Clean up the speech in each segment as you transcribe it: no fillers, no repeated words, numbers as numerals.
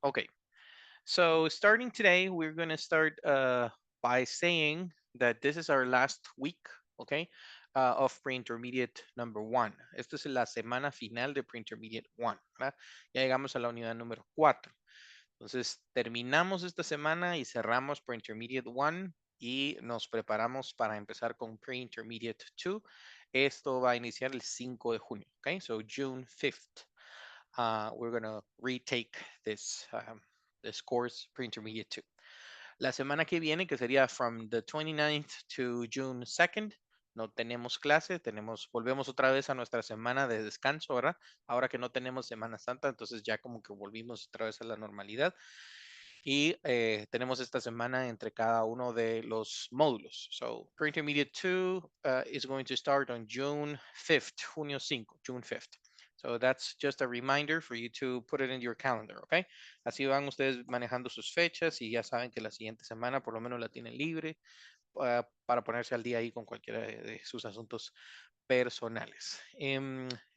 Okay. So starting today, we're going to start by saying that this is our last week, okay, of pre-intermediate number one. Esta es la semana final de pre-intermediate one, ¿verdad? Ya llegamos a la unidad número 4. Entonces, terminamos esta semana y cerramos pre-intermediate one y nos preparamos para empezar con pre-intermediate 2. Esto va a iniciar el 5 de junio, okay? So June 5th. We're going to retake this course pre-intermediate 2. La semana que viene, que sería from the 29th to June 2nd, no tenemos clase, volvemos otra vez a nuestra semana de descanso, ¿verdad? Ahora que no tenemos Semana Santa, entonces ya como que volvimos otra vez a la normalidad. Y tenemos esta semana entre cada uno de los módulos. So, pre-intermediate 2 is going to start on June 5th, junio 5, June 5th. So that's just a reminder for you to put it in your calendar, ¿ok? Así van ustedes manejando sus fechas y ya saben que la siguiente semana por lo menos la tienen libre para ponerse al día ahí con cualquiera de sus asuntos personales.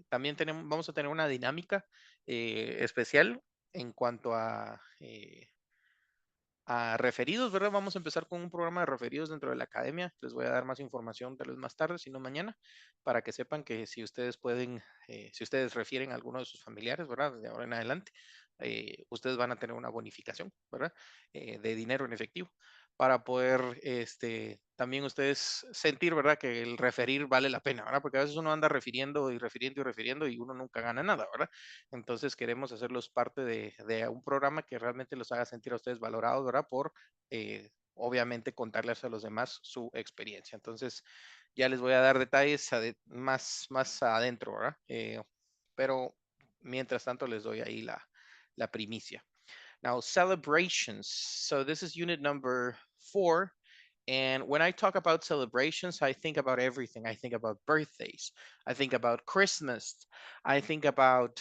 También vamos a tener una dinámica especial en cuanto a referidos, ¿verdad? Vamos a empezar con un programa de referidos dentro de la academia. Les voy a dar más información tal vez más tarde, si no mañana, para que sepan que si ustedes pueden, si ustedes refieren a alguno de sus familiares, ¿verdad? De ahora en adelante, ustedes van a tener una bonificación, ¿verdad? De dinero en efectivo para poder también ustedes sentir, ¿verdad? Que el referir vale la pena, ¿verdad? Porque a veces uno anda refiriendo y refiriendo y refiriendo y uno nunca gana nada, ¿verdad? Entonces queremos hacerlos parte de un programa que realmente los haga sentir a ustedes valorados, ¿verdad? Por obviamente contarles a los demás su experiencia. Entonces ya les voy a dar detalles más adentro, ¿verdad? Pero mientras tanto les doy ahí la primicia. Now, celebrations. So this is unit number 4. And when I talk about celebrations, I think about everything. I think about birthdays. I think about Christmas. I think about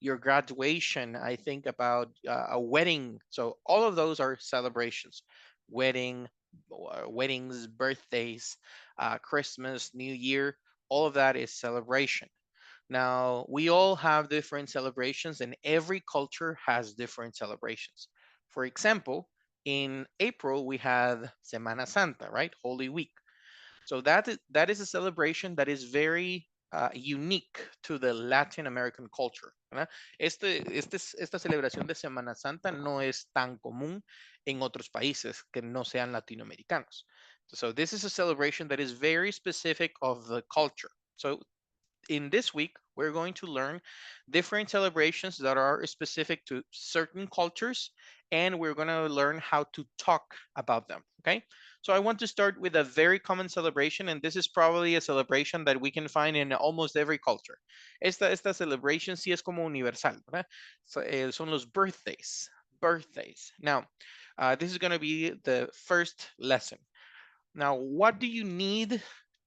your graduation. I think about a wedding. So all of those are celebrations. Wedding, weddings, birthdays, Christmas, New Year. All of that is celebration. Now, we all have different celebrations, and every culture has different celebrations. For example, in April, we had Semana Santa, right? Holy Week. So that is a celebration that is very unique to the Latin American culture, ¿verdad? Esta celebración de Semana Santa no es tan común en otros países que no sean latinoamericanos. So this is a celebration that is very specific of the culture. So in this week, we're going to learn different celebrations that are specific to certain cultures, and we're going to learn how to talk about them. Okay. So I want to start with a very common celebration, and this is probably a celebration that we can find in almost every culture. Esta celebration sí es como universal, ¿verdad? So, son los birthdays. Birthdays. Now, this is going to be the first lesson. Now, what do you need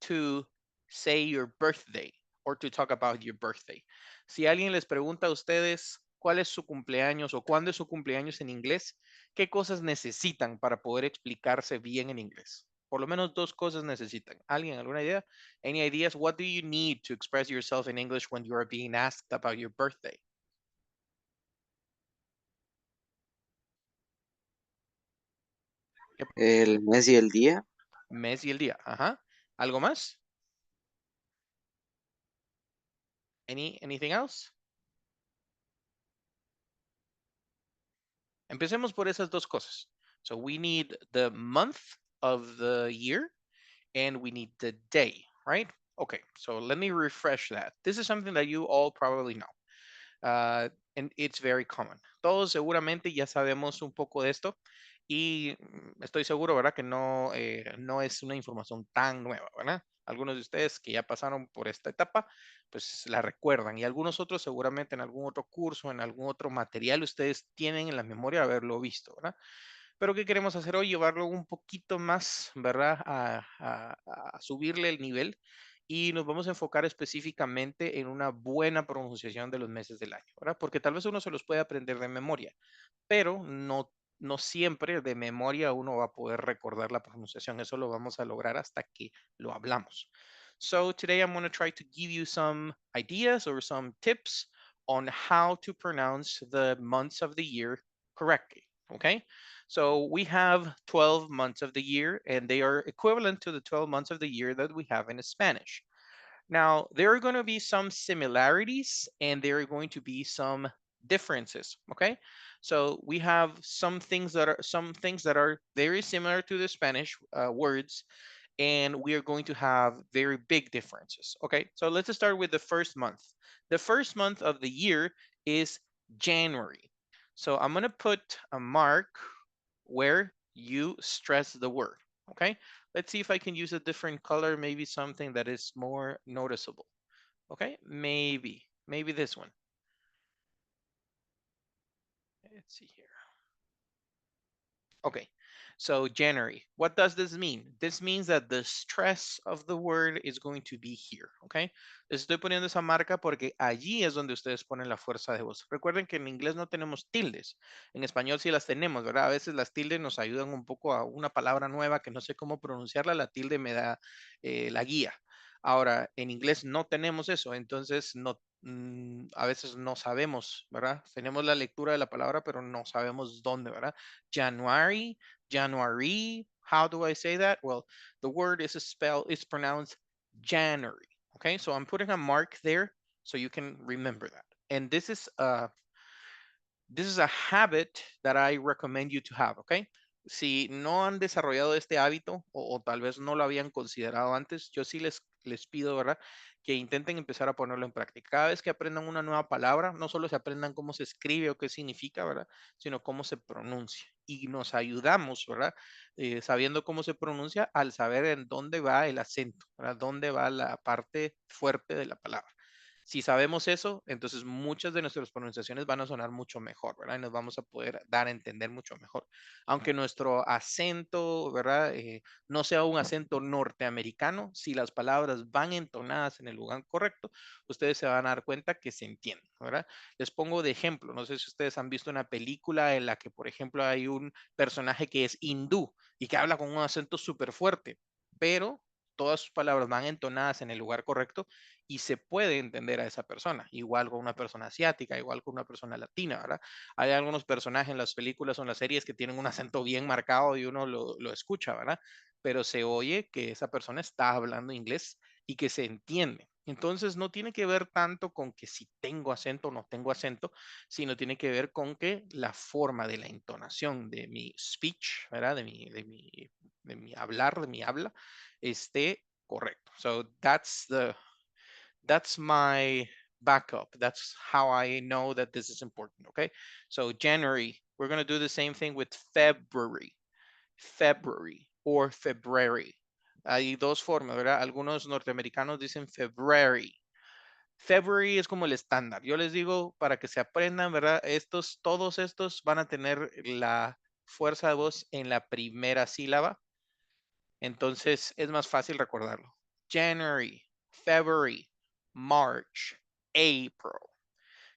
to say your birthday or to talk about your birthday? Si alguien les pregunta a ustedes cuál es su cumpleaños o cuándo es su cumpleaños en inglés, ¿qué cosas necesitan para poder explicarse bien en inglés? Por lo menos dos cosas necesitan. ¿Alguien, alguna idea? Any ideas? What do you need to express yourself in English when you are being asked about your birthday? ¿Qué El mes y el día. mes y el día? Ajá. ¿Algo más? Anything else? Empecemos por esas dos cosas. So we need the month of the year and we need the day, right? Okay, so let me refresh that. This is something that you all probably know. And it's very common. Todos seguramente ya sabemos un poco de esto y estoy seguro, ¿verdad? Que no es una información tan nueva, ¿verdad? Algunos de ustedes que ya pasaron por esta etapa, pues la recuerdan y algunos otros seguramente en algún otro curso, en algún otro material, ustedes tienen en la memoria haberlo visto, ¿verdad? Pero ¿qué queremos hacer hoy? Llevarlo un poquito más, ¿verdad? A subirle el nivel y nos vamos a enfocar específicamente en una buena pronunciación de los meses del año, ¿verdad? Porque tal vez uno se los puede aprender de memoria, pero no siempre de memoria uno va a poder recordar la pronunciación. Eso lo vamos a lograr hasta que lo hablamos. So today I'm going to try to give you some ideas or some tips on how to pronounce the months of the year correctly, okay? So we have 12 months of the year, and they are equivalent to the 12 months of the year that we have in Spanish. Now, there are going to be some similarities and there are going to be some differences, okay? So we have some things that are very similar to the Spanish words, and we are going to have very big differences, okay? So let's start with the first month. The first month of the year is January. So I'm going to put a mark where you stress the word, okay? Let's see if I can use a different color, maybe something that is more noticeable, okay? Maybe this one. Let's see here. Okay, so January. What does this mean? This means that the stress of the word is going to be here, okay? Les estoy poniendo esa marca porque allí es donde ustedes ponen la fuerza de voz. Recuerden que en inglés no tenemos tildes, en español sí las tenemos, ¿verdad? A veces las tildes nos ayudan un poco a una palabra nueva que no sé cómo pronunciarla, la tilde me da la guía. Ahora, en inglés no tenemos eso, entonces no, a veces no sabemos, ¿verdad? Tenemos la lectura de la palabra, pero no sabemos dónde, ¿verdad? January, January. How do I say that? Well, the word is it's pronounced January. Okay, so I'm putting a mark there so you can remember that. And this is a habit that I recommend you to have, okay? Si no han desarrollado este hábito o tal vez no lo habían considerado antes, yo sí les pido, ¿verdad? Que intenten empezar a ponerlo en práctica. Cada vez que aprendan una nueva palabra, no solo se aprendan cómo se escribe o qué significa, ¿verdad? Sino cómo se pronuncia. Y nos ayudamos, ¿verdad? Sabiendo cómo se pronuncia al saber en dónde va el acento, ¿verdad? Dónde va la parte fuerte de la palabra. Si sabemos eso, entonces muchas de nuestras pronunciaciones van a sonar mucho mejor, ¿verdad? Y nos vamos a poder dar a entender mucho mejor. Aunque nuestro acento, ¿verdad? No sea un acento norteamericano, si las palabras van entonadas en el lugar correcto, ustedes se van a dar cuenta que se entienden, ¿verdad? Les pongo de ejemplo, no sé si ustedes han visto una película en la que, por ejemplo, hay un personaje que es hindú y que habla con un acento súper fuerte, pero todas sus palabras van entonadas en el lugar correcto y se puede entender a esa persona, igual con una persona asiática, igual con una persona latina, ¿verdad? Hay algunos personajes en las películas o en las series que tienen un acento bien marcado y uno lo escucha, ¿verdad? Pero se oye que esa persona está hablando inglés y que se entiende. Entonces no tiene que ver tanto con que si tengo acento o no tengo acento, sino tiene que ver con que la forma de la entonación de mi speech, ¿verdad? De mi hablar, de mi habla, esté correcto. So that's my backup. That's how I know that this is important, okay? So January, we're going to do the same thing with February, February or February. Hay dos formas, ¿verdad? Algunos norteamericanos dicen February. February es como el estándar. Yo les digo para que se aprendan, ¿verdad? Todos estos van a tener la fuerza de voz en la primera sílaba. Entonces es más fácil recordarlo. January, February, March, April.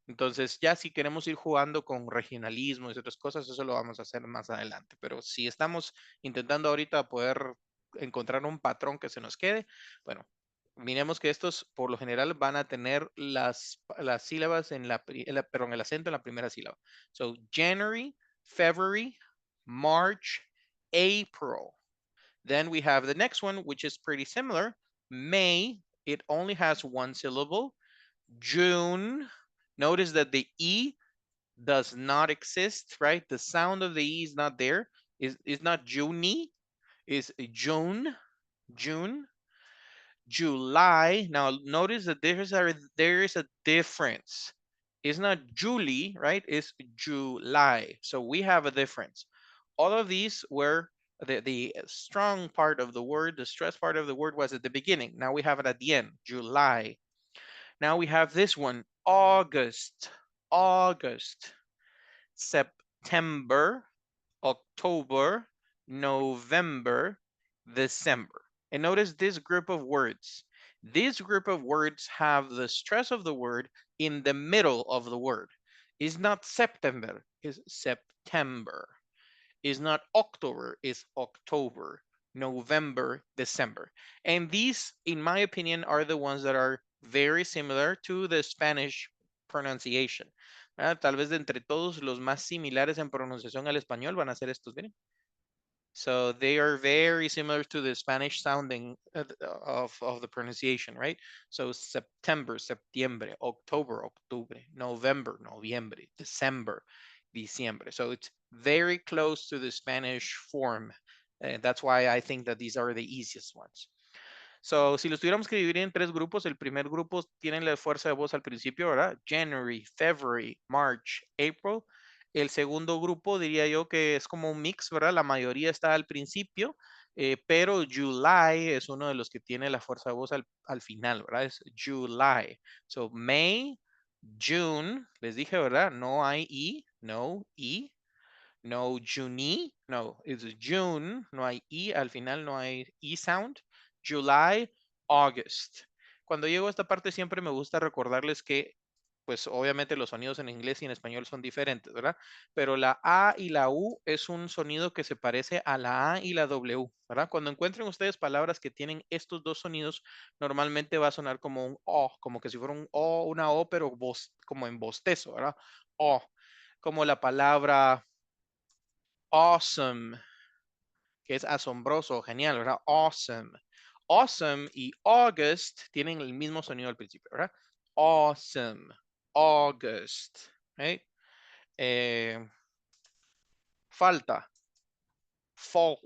Entonces, ya si queremos ir jugando con regionalismo y otras cosas, eso lo vamos a hacer más adelante. Pero si estamos intentando ahorita poder encontrar un patrón que se nos quede, bueno, miremos que estos por lo general van a tener las sílabas perdón, el acento en la primera sílaba. So, January, February, March, April. Then we have the next one, which is pretty similar. May, it only has one syllable. June, notice that the E does not exist, right? The sound of the E is not there. Is not Juni, is June, June. July, now notice that there is a difference. It's not Julie, right? It's July. So we have a difference. All of these were the strong part of the word, the stress part of the word was at the beginning. Now we have it at the end, July. Now we have this one, August, August, September, October, November, December. And notice this group of words. This group of words have the stress of the word in the middle of the word. It's not September, it's September. It's not October, it's October. November, December. And these, in my opinion, are the ones that are very similar to the Spanish pronunciation. ¿Verdad? Tal vez de entre todos los más similares en pronunciación al español van a ser estos, miren. So they are very similar to the Spanish sounding of the pronunciation, right? So September, septiembre, October, octubre, November, noviembre, December, diciembre. So it's very close to the Spanish form. That's why I think that these are the easiest ones. So, si los tuviéramos que dividir en tres grupos, el primer grupo tiene la fuerza de voz al principio, ¿verdad? January, February, March, April. El segundo grupo diría yo que es como un mix, ¿verdad? La mayoría está al principio, pero July es uno de los que tiene la fuerza de voz al final, ¿verdad? Es July. So, May, June, les dije, ¿verdad? No hay I, no I. No Juni, no, it's June, no hay I, al final no hay I sound. July, August. Cuando llego a esta parte siempre me gusta recordarles que, pues obviamente los sonidos en inglés y en español son diferentes, ¿verdad? Pero la A y la U es un sonido que se parece a la A y la W, ¿verdad? Cuando encuentren ustedes palabras que tienen estos dos sonidos, normalmente va a sonar como un O, como que si fuera un O, una O, pero como en bostezo, ¿verdad? O, como la palabra awesome, que es asombroso, genial, ¿verdad? Awesome. Awesome y August tienen el mismo sonido al principio, ¿verdad? Awesome. August. ¿Okay? Falta. Fault.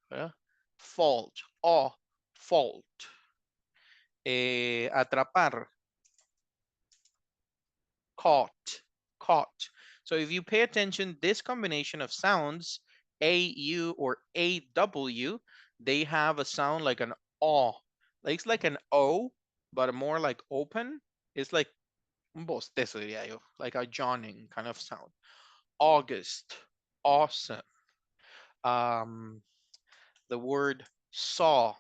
¿Verdad? Fault. O. Fault. Atrapar. Caught. Caught. So if you pay attention, this combination of sounds, AU or AW, they have a sound like an O. Like it's like an O, but more like open. It's like un bostezo, diría yo, like a yawning kind of sound. August, awesome. The word saw,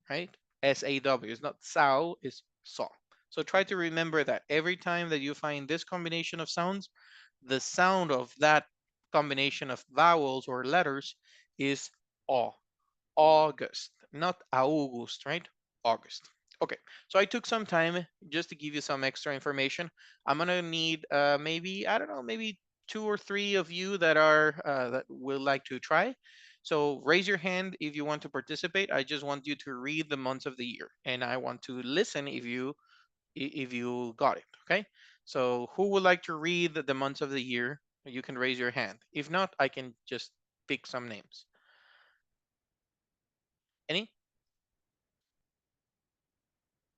right? SAW. It's not sow, it's saw. So try to remember that every time that you find this combination of sounds, the sound of that combination of vowels or letters is O. August, not August, right? August. Okay, so I took some time just to give you some extra information. I'm gonna need maybe, I don't know, maybe 2 or 3 of you that are that will like to try. So raise your hand if you want to participate. I just want you to read the months of the year, and I want to listen if you got it. Okay. So who would like to read the months of the year? You can raise your hand. If not, I can just pick some names. Any?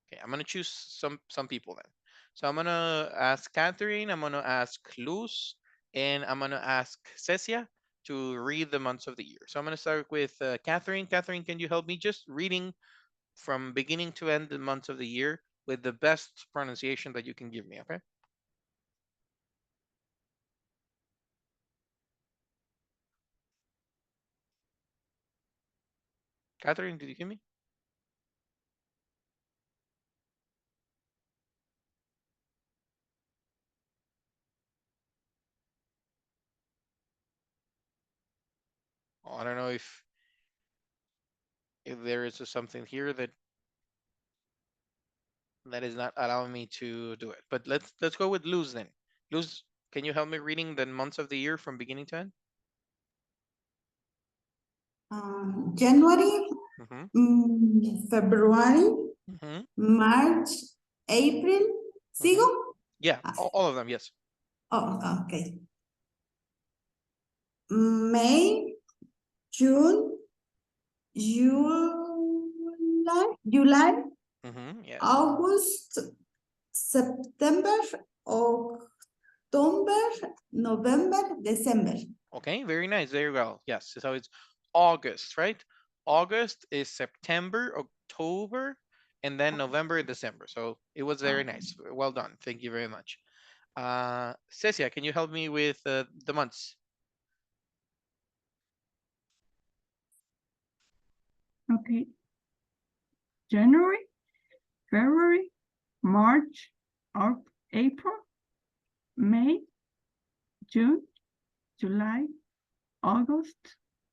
Okay, I'm gonna choose some people then. So I'm gonna ask Catherine, I'm gonna ask Luz, and I'm gonna ask Cecia to read the months of the year. So I'm gonna start with Catherine. Catherine, can you help me just reading from beginning to end the months of the year with the best pronunciation that you can give me, okay? Catherine, did you hear me? Oh, I don't know if there is something here that is not allowing me to do it. But let's go with Luz then. Luz, can you help me reading the months of the year from beginning to end? January, February, Mm-hmm. March, April. ¿Sigo? Yeah, all of them, yes. Oh, okay. May, June, July, Yes. August, September, October, November, December. Okay, very nice. There you go. Yes. So it's August, right? August is September, October, and then November, December. So it was very nice. Well done. Thank you very much. Cecia, can you help me with the months? Okay. January, February, March, April, May, June, July, August,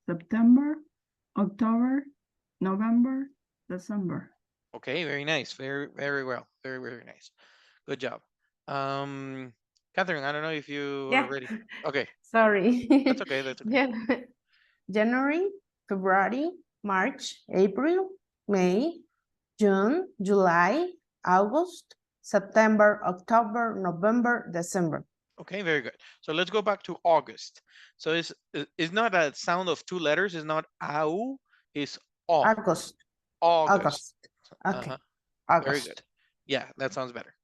September, October, November, December. Okay, very nice. Very, very well. Very, very nice. Good job. Catherine, I don't know if you Yeah. are ready. Okay, Sorry. that's okay. That's okay. January, February, March, April, May, June, July, August, September, October, November, December. Okay, very good. So let's go back to August. So it's not a sound of two letters. It's not au. It's au. August. August. Okay. Uh-huh. Very August. good. Yeah, that sounds better.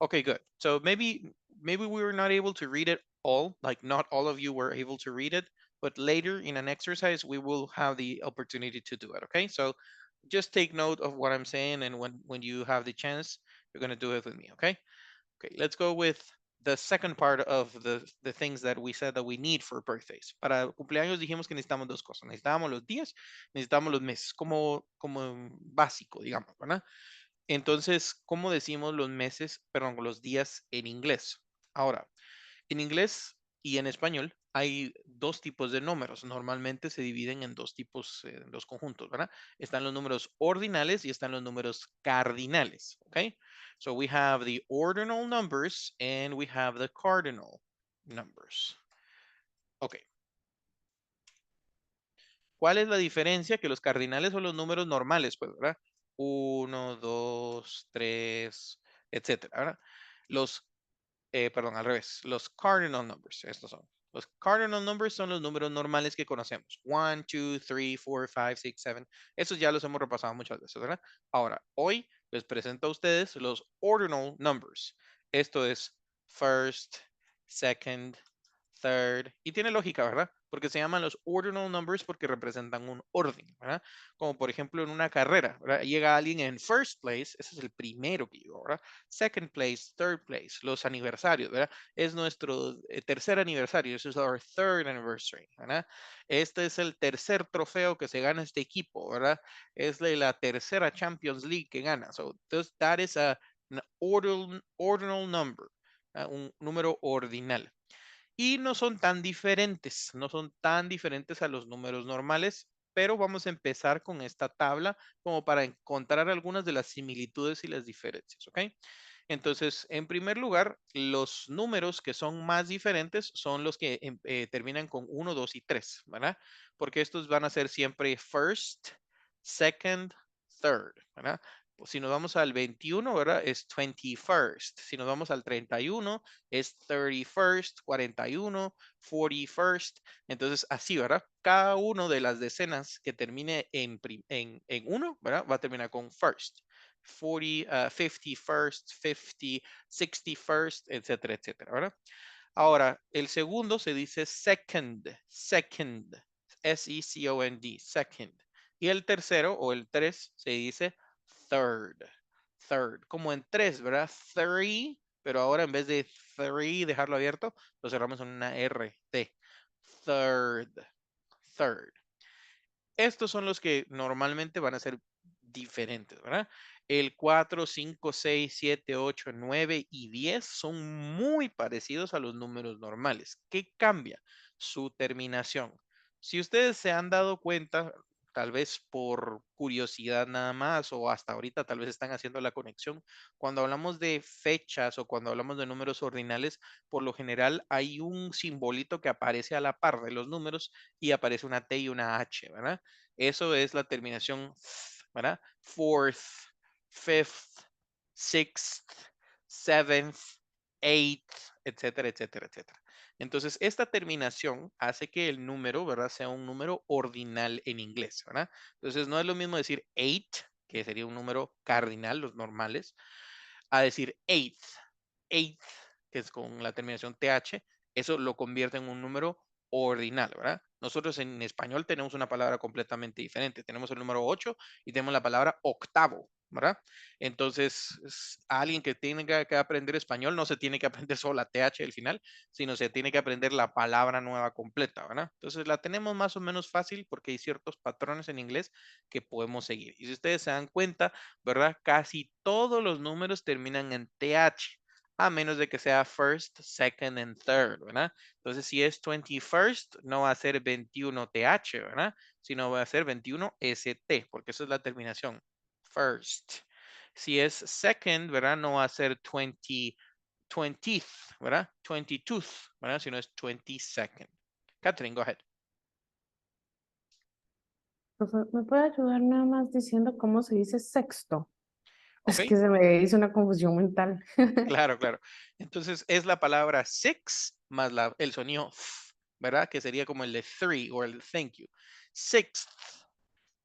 Okay, good. So maybe we were not able to read it all, like not all of you were able to read it, but later in an exercise we will have the opportunity to do it. Okay, so just take note of what I'm saying, and when you have the chance, you're gonna do it with me. Okay. Okay, let's go with the second part of the things that we said that we need for birthdays. Para cumpleaños dijimos que necesitamos dos cosas. Necesitábamos los días, necesitamos los meses, como básico, digamos, ¿verdad? Entonces, ¿cómo decimos los meses, perdón, los días en inglés? Ahora, en inglés y en español hay dos tipos de números. Normalmente se dividen en dos tipos, en dos conjuntos, ¿verdad? Están los números ordinales y están los números cardinales, ¿ok? So we have the ordinal numbers and we have the cardinal numbers. Ok. ¿Cuál es la diferencia? Que los cardinales son los números normales, pues, ¿verdad? 1, 2, 3, etcétera, ¿verdad? Perdón, al revés. Los cardinal numbers, estos son. Los cardinal numbers son los números normales que conocemos. 1, 2, 3, 4, 5, 6, 7. Esos ya los hemos repasado muchas veces, ¿verdad? Ahora, hoy les presento a ustedes los ordinal numbers. Esto es first, second, third. Y tiene lógica, ¿verdad? Porque se llaman los ordinal numbers porque representan un orden, ¿verdad? Como por ejemplo en una carrera, ¿verdad? Llega alguien en first place, ese es el primero que llegó, ¿verdad? Second place, third place, los aniversarios, ¿verdad? Es nuestro tercer aniversario, eso es our third anniversary, ¿verdad? Este es el tercer trofeo que se gana este equipo, ¿verdad? Es la tercera Champions League que gana. So, that is an ordinal number, un número ordinal. Y no son tan diferentes, no son tan diferentes a los números normales, pero vamos a empezar con esta tabla como para encontrar algunas de las similitudes y las diferencias, ¿ok? Entonces, en primer lugar, los números que son más diferentes son los que terminan con 1, 2 y 3, ¿verdad? Porque estos van a ser siempre first, second, third, ¿verdad? Pues si nos vamos al 21, ¿verdad? Es 21st. Si nos vamos al 31, es 31st, 41, 41st. Entonces, así, ¿verdad? Cada uno de las decenas que termine en 1, ¿verdad? Va a terminar con first. 40, 51st, 50, 61st, etcétera, etcétera, ¿verdad? Ahora, el segundo se dice second, second, S-E-C-O-N-D, second. Y el tercero o el 3 se dice third, third, como en 3, ¿verdad? Three, pero ahora en vez de three, dejarlo abierto, lo cerramos en una R, T. Third, third. Estos son los que normalmente van a ser diferentes, ¿verdad? El 4, 5, 6, 7, 8, 9 y 10 son muy parecidos a los números normales. ¿Qué cambia? Su terminación. Si ustedes se han dado cuenta, tal vez por curiosidad nada más o hasta ahorita tal vez están haciendo la conexión, cuando hablamos de fechas o cuando hablamos de números ordinales, por lo general hay un simbolito que aparece a la par de los números y aparece una T y una H, ¿verdad? Eso es la terminación, ¿verdad? Fourth, fifth, sixth, seventh, eighth, etcétera, etcétera, etcétera. Entonces, esta terminación hace que el número, ¿verdad? Sea un número ordinal en inglés, ¿verdad? Entonces, no es lo mismo decir eight, que sería un número cardinal, los normales, a decir eighth, eighth, que es con la terminación TH, eso lo convierte en un número ordinal, ¿verdad? Nosotros en español tenemos una palabra completamente diferente. Tenemos el número 8 y tenemos la palabra octavo, ¿verdad? Entonces, a alguien que tenga que aprender español no se tiene que aprender solo la TH al final, sino se tiene que aprender la palabra nueva completa, ¿verdad? Entonces, la tenemos más o menos fácil porque hay ciertos patrones en inglés que podemos seguir. Y si ustedes se dan cuenta, ¿verdad? Casi todos los números terminan en TH, a menos de que sea first, second and third, ¿verdad? Entonces, si es 21st, no va a ser 21TH, ¿verdad? Sino va a ser 21ST, porque esa es la terminación. First. Si es second, ¿verdad? No va a ser 20th, ¿verdad? 22th, ¿verdad? Si no es 22nd. Catherine, go ahead. Profe, ¿me puede ayudar nada más diciendo cómo se dice sexto? Es Ok, que se me hizo una confusión mental. claro, claro. Entonces es la palabra six más el sonido th, ¿verdad? Que sería como el de three o el de thank you. Sixth,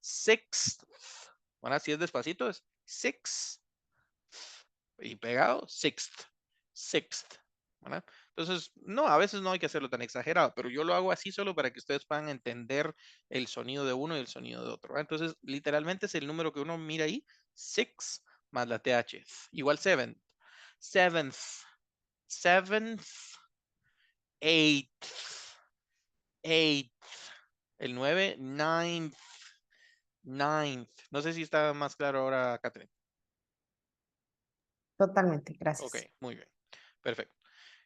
sixth, ¿verdad? Si es despacito es six y pegado, sixth, sixth, ¿verdad? Entonces, no, a veces no hay que hacerlo tan exagerado, pero yo lo hago así solo para que ustedes puedan entender el sonido de uno y el sonido de otro, ¿verdad? Entonces, literalmente es el número que uno mira ahí, six más la TH, igual seven, seventh, seventh, eighth, eighth, el 9, ninth, ninth. No sé si está más claro ahora, Catherine. Totalmente, Ok, gracias. muy bien. Perfecto.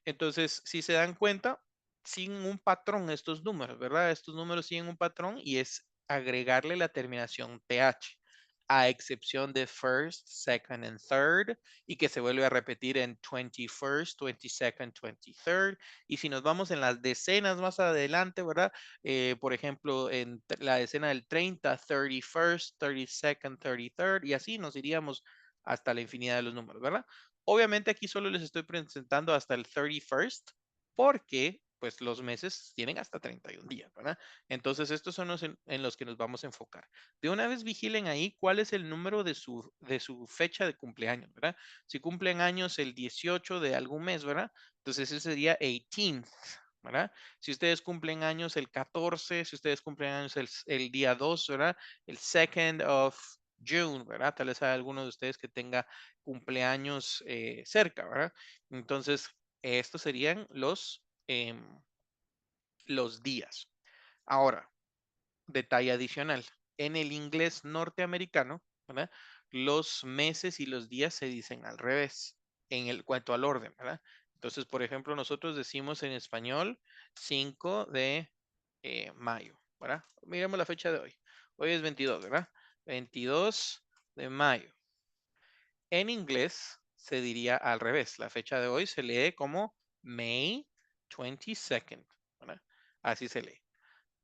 Entonces, si se dan cuenta, siguen un patrón estos números, ¿verdad? Estos números siguen un patrón y es agregarle la terminación TH, a excepción de first, second and third, y que se vuelve a repetir en 21st, 22nd, 23rd. Y si nos vamos en las decenas más adelante, ¿verdad? Por ejemplo, en la decena del 30, 31st, 32nd, 33rd, y así nos iríamos hasta la infinidad de los números, ¿verdad? Obviamente aquí solo les estoy presentando hasta el 31st porque pues los meses tienen hasta 31 días, ¿verdad? Entonces estos son los en los que nos vamos a enfocar. De una vez vigilen ahí cuál es el número de su fecha de cumpleaños, ¿verdad? Si cumplen años el 18 de algún mes, ¿verdad? Entonces ese sería 18th, ¿verdad? Si ustedes cumplen años el 14, si ustedes cumplen años el día 2, ¿verdad? El 2nd of June, ¿verdad? Tal vez hay alguno de ustedes que tenga cumpleaños cerca, ¿verdad? Entonces, estos serían los días. Ahora, detalle adicional. En el inglés norteamericano, ¿verdad? Los meses y los días se dicen al revés en el cuanto al orden, ¿verdad? Entonces, por ejemplo, nosotros decimos en español 5 de mayo, ¿verdad? Miremos la fecha de hoy. Hoy es 22, ¿verdad? 22 de mayo. En inglés se diría al revés. La fecha de hoy se lee como May 22nd, ¿verdad? Así se lee.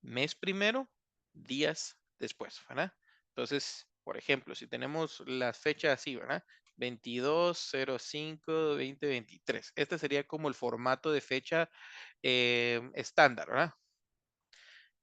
Mes primero, días después, ¿verdad? Entonces, por ejemplo, si tenemos las fechas así, ¿verdad? 22/05/2023. Este sería como el formato de fecha estándar, ¿verdad?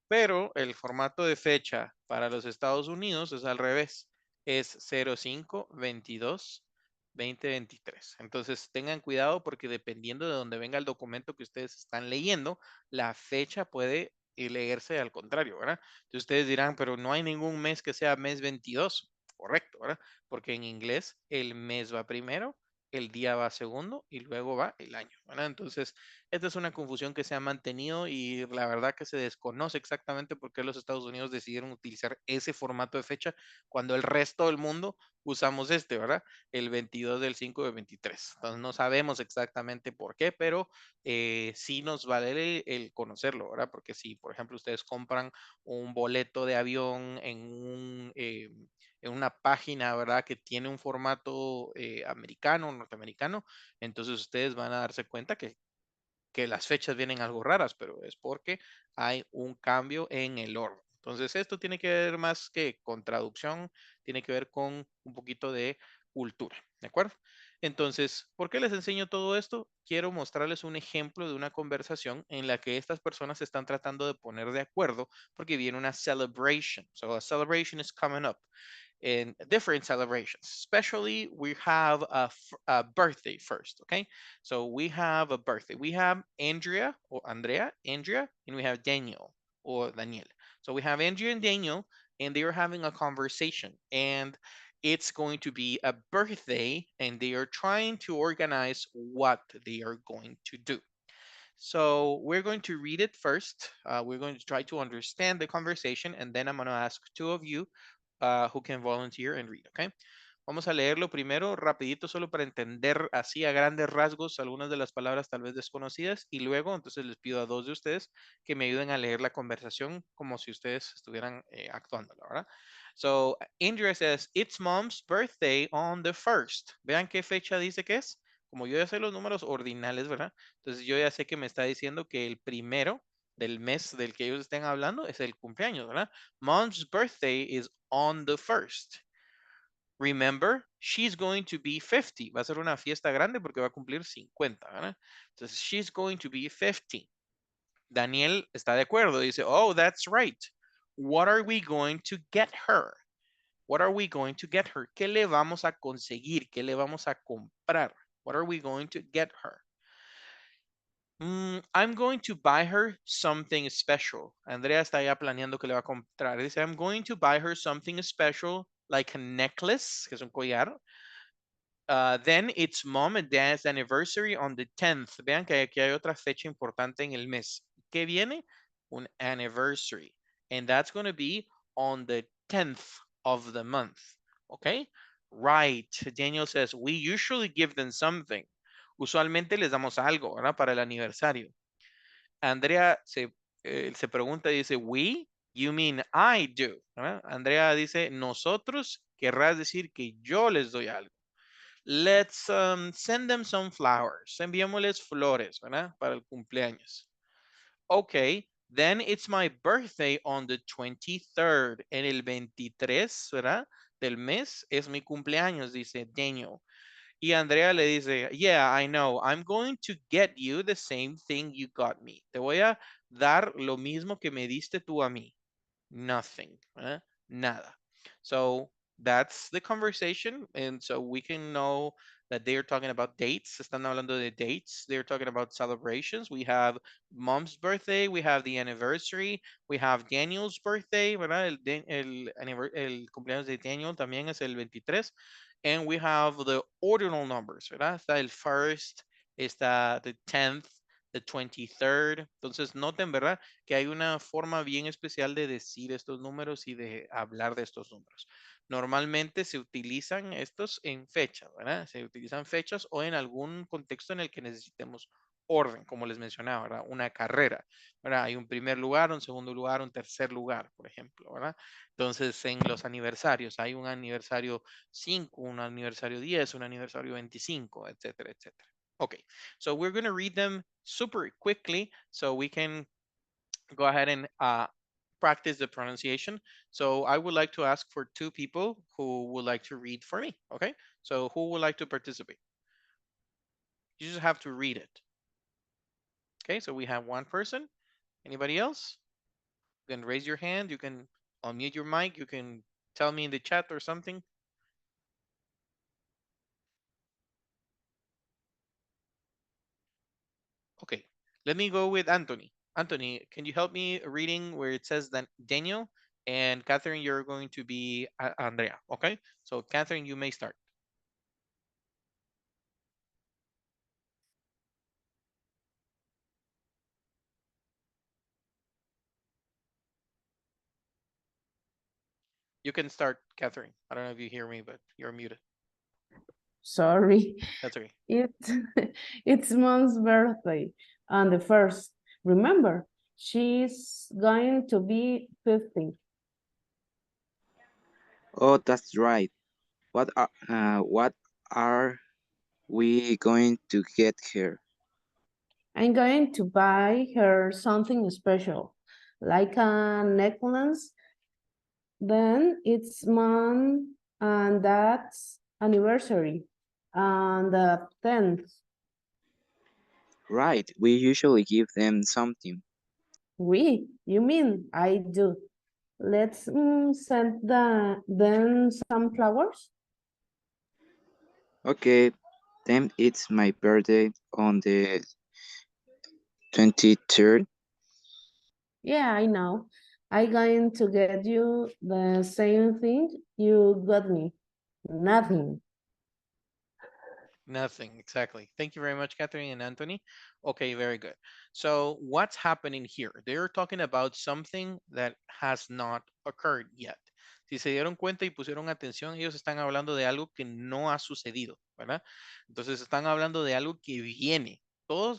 Pero el formato de fecha para los Estados Unidos es al revés. Es 05/22/2023. Entonces tengan cuidado porque dependiendo de dónde venga el documento que ustedes están leyendo, la fecha puede leerse al contrario, ¿verdad? Entonces ustedes dirán, pero no hay ningún mes que sea mes 22. Correcto, ¿verdad? Porque en inglés el mes va primero, el día va segundo y luego va el año, ¿verdad? Entonces, esta es una confusión que se ha mantenido y la verdad que se desconoce exactamente por qué los Estados Unidos decidieron utilizar ese formato de fecha cuando el resto del mundo usamos este, ¿verdad? El 22 del 5 de 23. Entonces no sabemos exactamente por qué, pero sí nos vale el conocerlo, ¿verdad? Porque si, por ejemplo, ustedes compran un boleto de avión en una página, ¿verdad? Que tiene un formato americano, norteamericano, entonces ustedes van a darse cuenta que las fechas vienen algo raras, pero es porque hay un cambio en el orden. Entonces, esto tiene que ver más que con traducción, tiene que ver con un poquito de cultura, ¿de acuerdo? Entonces, ¿por qué les enseño todo esto? Quiero mostrarles un ejemplo de una conversación en la que estas personas se están tratando de poner de acuerdo porque viene una celebration. So, a celebration is coming up in different celebrations. Especially, we have a birthday first, okay? So we have a birthday. We have Andrea or Andrea, Andrea, and we have Daniel or Daniel. So we have Andrea and Daniel, and they are having a conversation, and it's going to be a birthday, and they are trying to organize what they are going to do. So we're going to read it first. We're going to try to understand the conversation, and then I'm going to ask two of you who can volunteer and read, okay? Vamos a leerlo primero rapidito solo para entender así a grandes rasgos algunas de las palabras tal vez desconocidas y luego entonces les pido a dos de ustedes que me ayuden a leer la conversación como si ustedes estuvieran actuando, ¿verdad? So, Andrea says, it's mom's birthday on the 1st. Vean qué fecha dice que es. como yo ya sé los números ordinales, ¿verdad? Entonces yo ya sé que me está diciendo que el primero del mes del que ellos estén hablando es el cumpleaños, ¿verdad? Mom's birthday is on the 1st. Remember, she's going to be 50. Va a ser una fiesta grande porque va a cumplir 50, ¿verdad? Entonces, she's going to be 50. Daniel está de acuerdo. Dice, oh, that's right. What are we going to get her? What are we going to get her? ¿Qué le vamos a conseguir? ¿Qué le vamos a comprar? What are we going to get her? I'm going to buy her something special. Andrea está ya planeando que le va a comprar. Dice, I'm going to buy her something special, like a necklace, que es un collar. Then it's mom and dad's anniversary on the 10th. Vean que aquí hay otra fecha importante en el mes. ¿Qué viene? Un anniversary. And that's going to be on the 10th of the month. Okay? Right. Daniel says, we usually give them something. Usualmente les damos algo, ¿verdad? Para el aniversario. Andrea se pregunta, dice, we, you mean I do. ¿Verdad? Andrea dice, nosotros, querrás decir que yo les doy algo. Let's send them some flowers. Enviémosles flores, ¿verdad? Para el cumpleaños. Okay, then it's my birthday on the 23rd. En el 23, ¿verdad? Del mes es mi cumpleaños, dice Daniel. Y Andrea le dice, yeah, I know. I'm going to get you the same thing you got me. Te voy a dar lo mismo que me diste tú a mí. Nothing. Nada. So that's the conversation. And so we can know that they're talking about dates. Están hablando de dates. They're talking about celebrations. We have mom's birthday. We have the anniversary. We have Daniel's birthday, ¿verdad? El cumpleaños de Daniel también es el 23. And we have the ordinal numbers, ¿verdad? Está el first, está the 10th, the 23rd. Entonces noten, ¿verdad? Que hay una forma bien especial de decir estos números y de hablar de estos números. Normalmente se utilizan estos en fechas, ¿verdad? Se utilizan fechas o en algún contexto en el que necesitemos orden, como les mencionaba, ¿verdad? Una carrera, ¿verdad? Hay un primer lugar, un segundo lugar, un tercer lugar, por ejemplo, ¿verdad? Entonces, en los aniversarios, hay un aniversario 5, un aniversario 10, un aniversario 25, etcétera, etcétera. Okay, so we're going to read them super quickly so we can go ahead and practice the pronunciation. So I would like to ask for 2 people who would like to read for me. Okay, so who would like to participate? You just have to read it. Okay, so we have one person. Anybody else? You can raise your hand. You can unmute your mic. You can tell me in the chat or something. Okay, let me go with Anthony. Anthony, can you help me reading where it says that Daniel, and Catherine, you're going to be Andrea, okay? So Catherine, you may start. You can start, Catherine. I don't know if you hear me, but you're muted. Sorry. That's okay. It's it's mom's birthday on the 1st. Remember, she's going to be 50. Oh, that's right. What are we going to get her? I'm going to buy her something special, like a necklace. Then it's mom and dad's anniversary on the 10th. Right, we usually give them something. You mean I do. Let's send them some flowers. Okay, then it's my birthday on the 23rd. Yeah, I know. I'm going to get you the same thing you got me. Nothing. Nothing, exactly. Thank you very much, Catherine and Anthony. Okay, very good. So what's happening here? They're talking about something that has not occurred yet. Si se dieron cuenta y pusieron atención, ellos están hablando de algo que no ha sucedido, ¿verdad? Entonces están hablando de algo que viene. Todas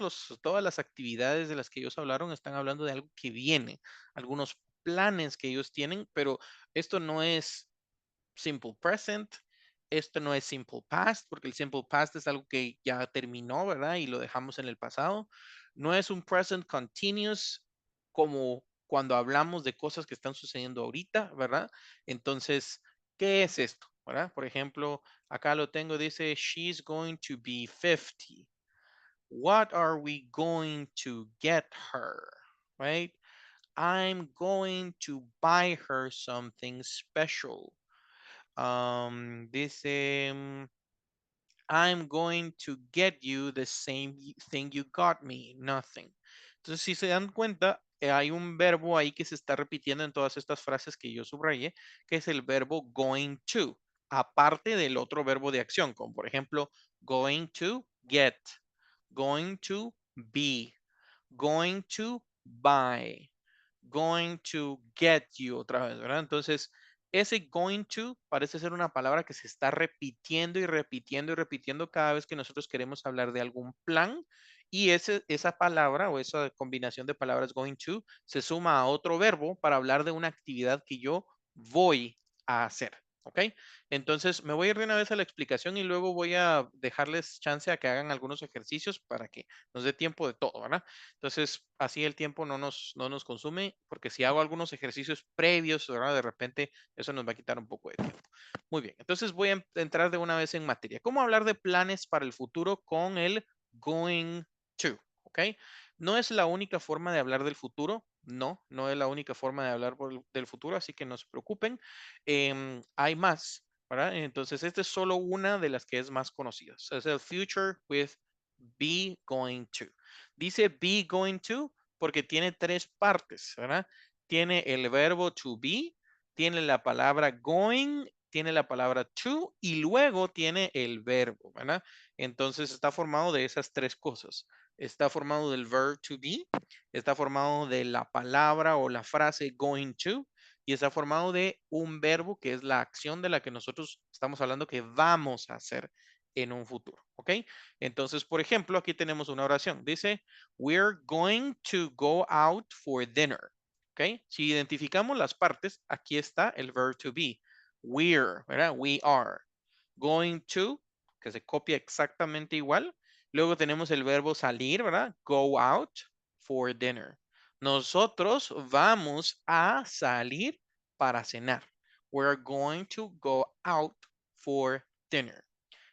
las actividades de las que ellos hablaron están hablando de algo que viene, algunos planes que ellos tienen, pero esto no es simple present, esto no es simple past, porque el simple past es algo que ya terminó, ¿verdad? Y lo dejamos en el pasado. No es un present continuous como cuando hablamos de cosas que están sucediendo ahorita, ¿verdad? Entonces, ¿qué es esto? ¿Verdad? Por ejemplo, acá lo tengo, dice, she's going to be 50. What are we going to get her? Right? I'm going to buy her something special. Dice, I'm going to get you the same thing you got me, nothing. Entonces, si se dan cuenta, hay un verbo ahí que se está repitiendo en todas estas frases que yo subrayé, que es el verbo going to, aparte del otro verbo de acción, como por ejemplo, going to get, going to be, going to buy, going to get you otra vez, ¿verdad? Entonces, ese going to parece ser una palabra que se está repitiendo y repitiendo y repitiendo cada vez que nosotros queremos hablar de algún plan. Y esa palabra o esa combinación de palabras going to se suma a otro verbo para hablar de una actividad que yo voy a hacer. ¿Ok? Entonces me voy a ir de una vez a la explicación y luego voy a dejarles chance a que hagan algunos ejercicios para que nos dé tiempo de todo, ¿verdad? Entonces, así el tiempo no nos consume, porque si hago algunos ejercicios previos, ¿verdad? De repente eso nos va a quitar un poco de tiempo. Muy bien, entonces voy a entrar de una vez en materia. ¿Cómo hablar de planes para el futuro con el going to? ¿Ok? No es la única forma de hablar del futuro. No es la única forma de hablar del futuro, así que no se preocupen. Hay más, ¿verdad? Entonces, esta es solo una de las que es más conocida. Es el future with be going to. Dice be going to porque tiene tres partes, ¿verdad? Tiene el verbo to be, tiene la palabra going, tiene la palabra to y luego tiene el verbo, ¿verdad? Entonces está formado de esas tres cosas. Está formado del verb to be, está formado de la palabra o la frase going to y está formado de un verbo que es la acción de la que nosotros estamos hablando que vamos a hacer en un futuro, ¿ok? Entonces, por ejemplo, aquí tenemos una oración. Dice, we're going to go out for dinner. ¿Ok? Si identificamos las partes, aquí está el verb to be. We're, ¿verdad? We are. Going to, que se copia exactamente igual. Luego tenemos el verbo salir, ¿verdad? Go out for dinner. Nosotros vamos a salir para cenar. We're going to go out for dinner.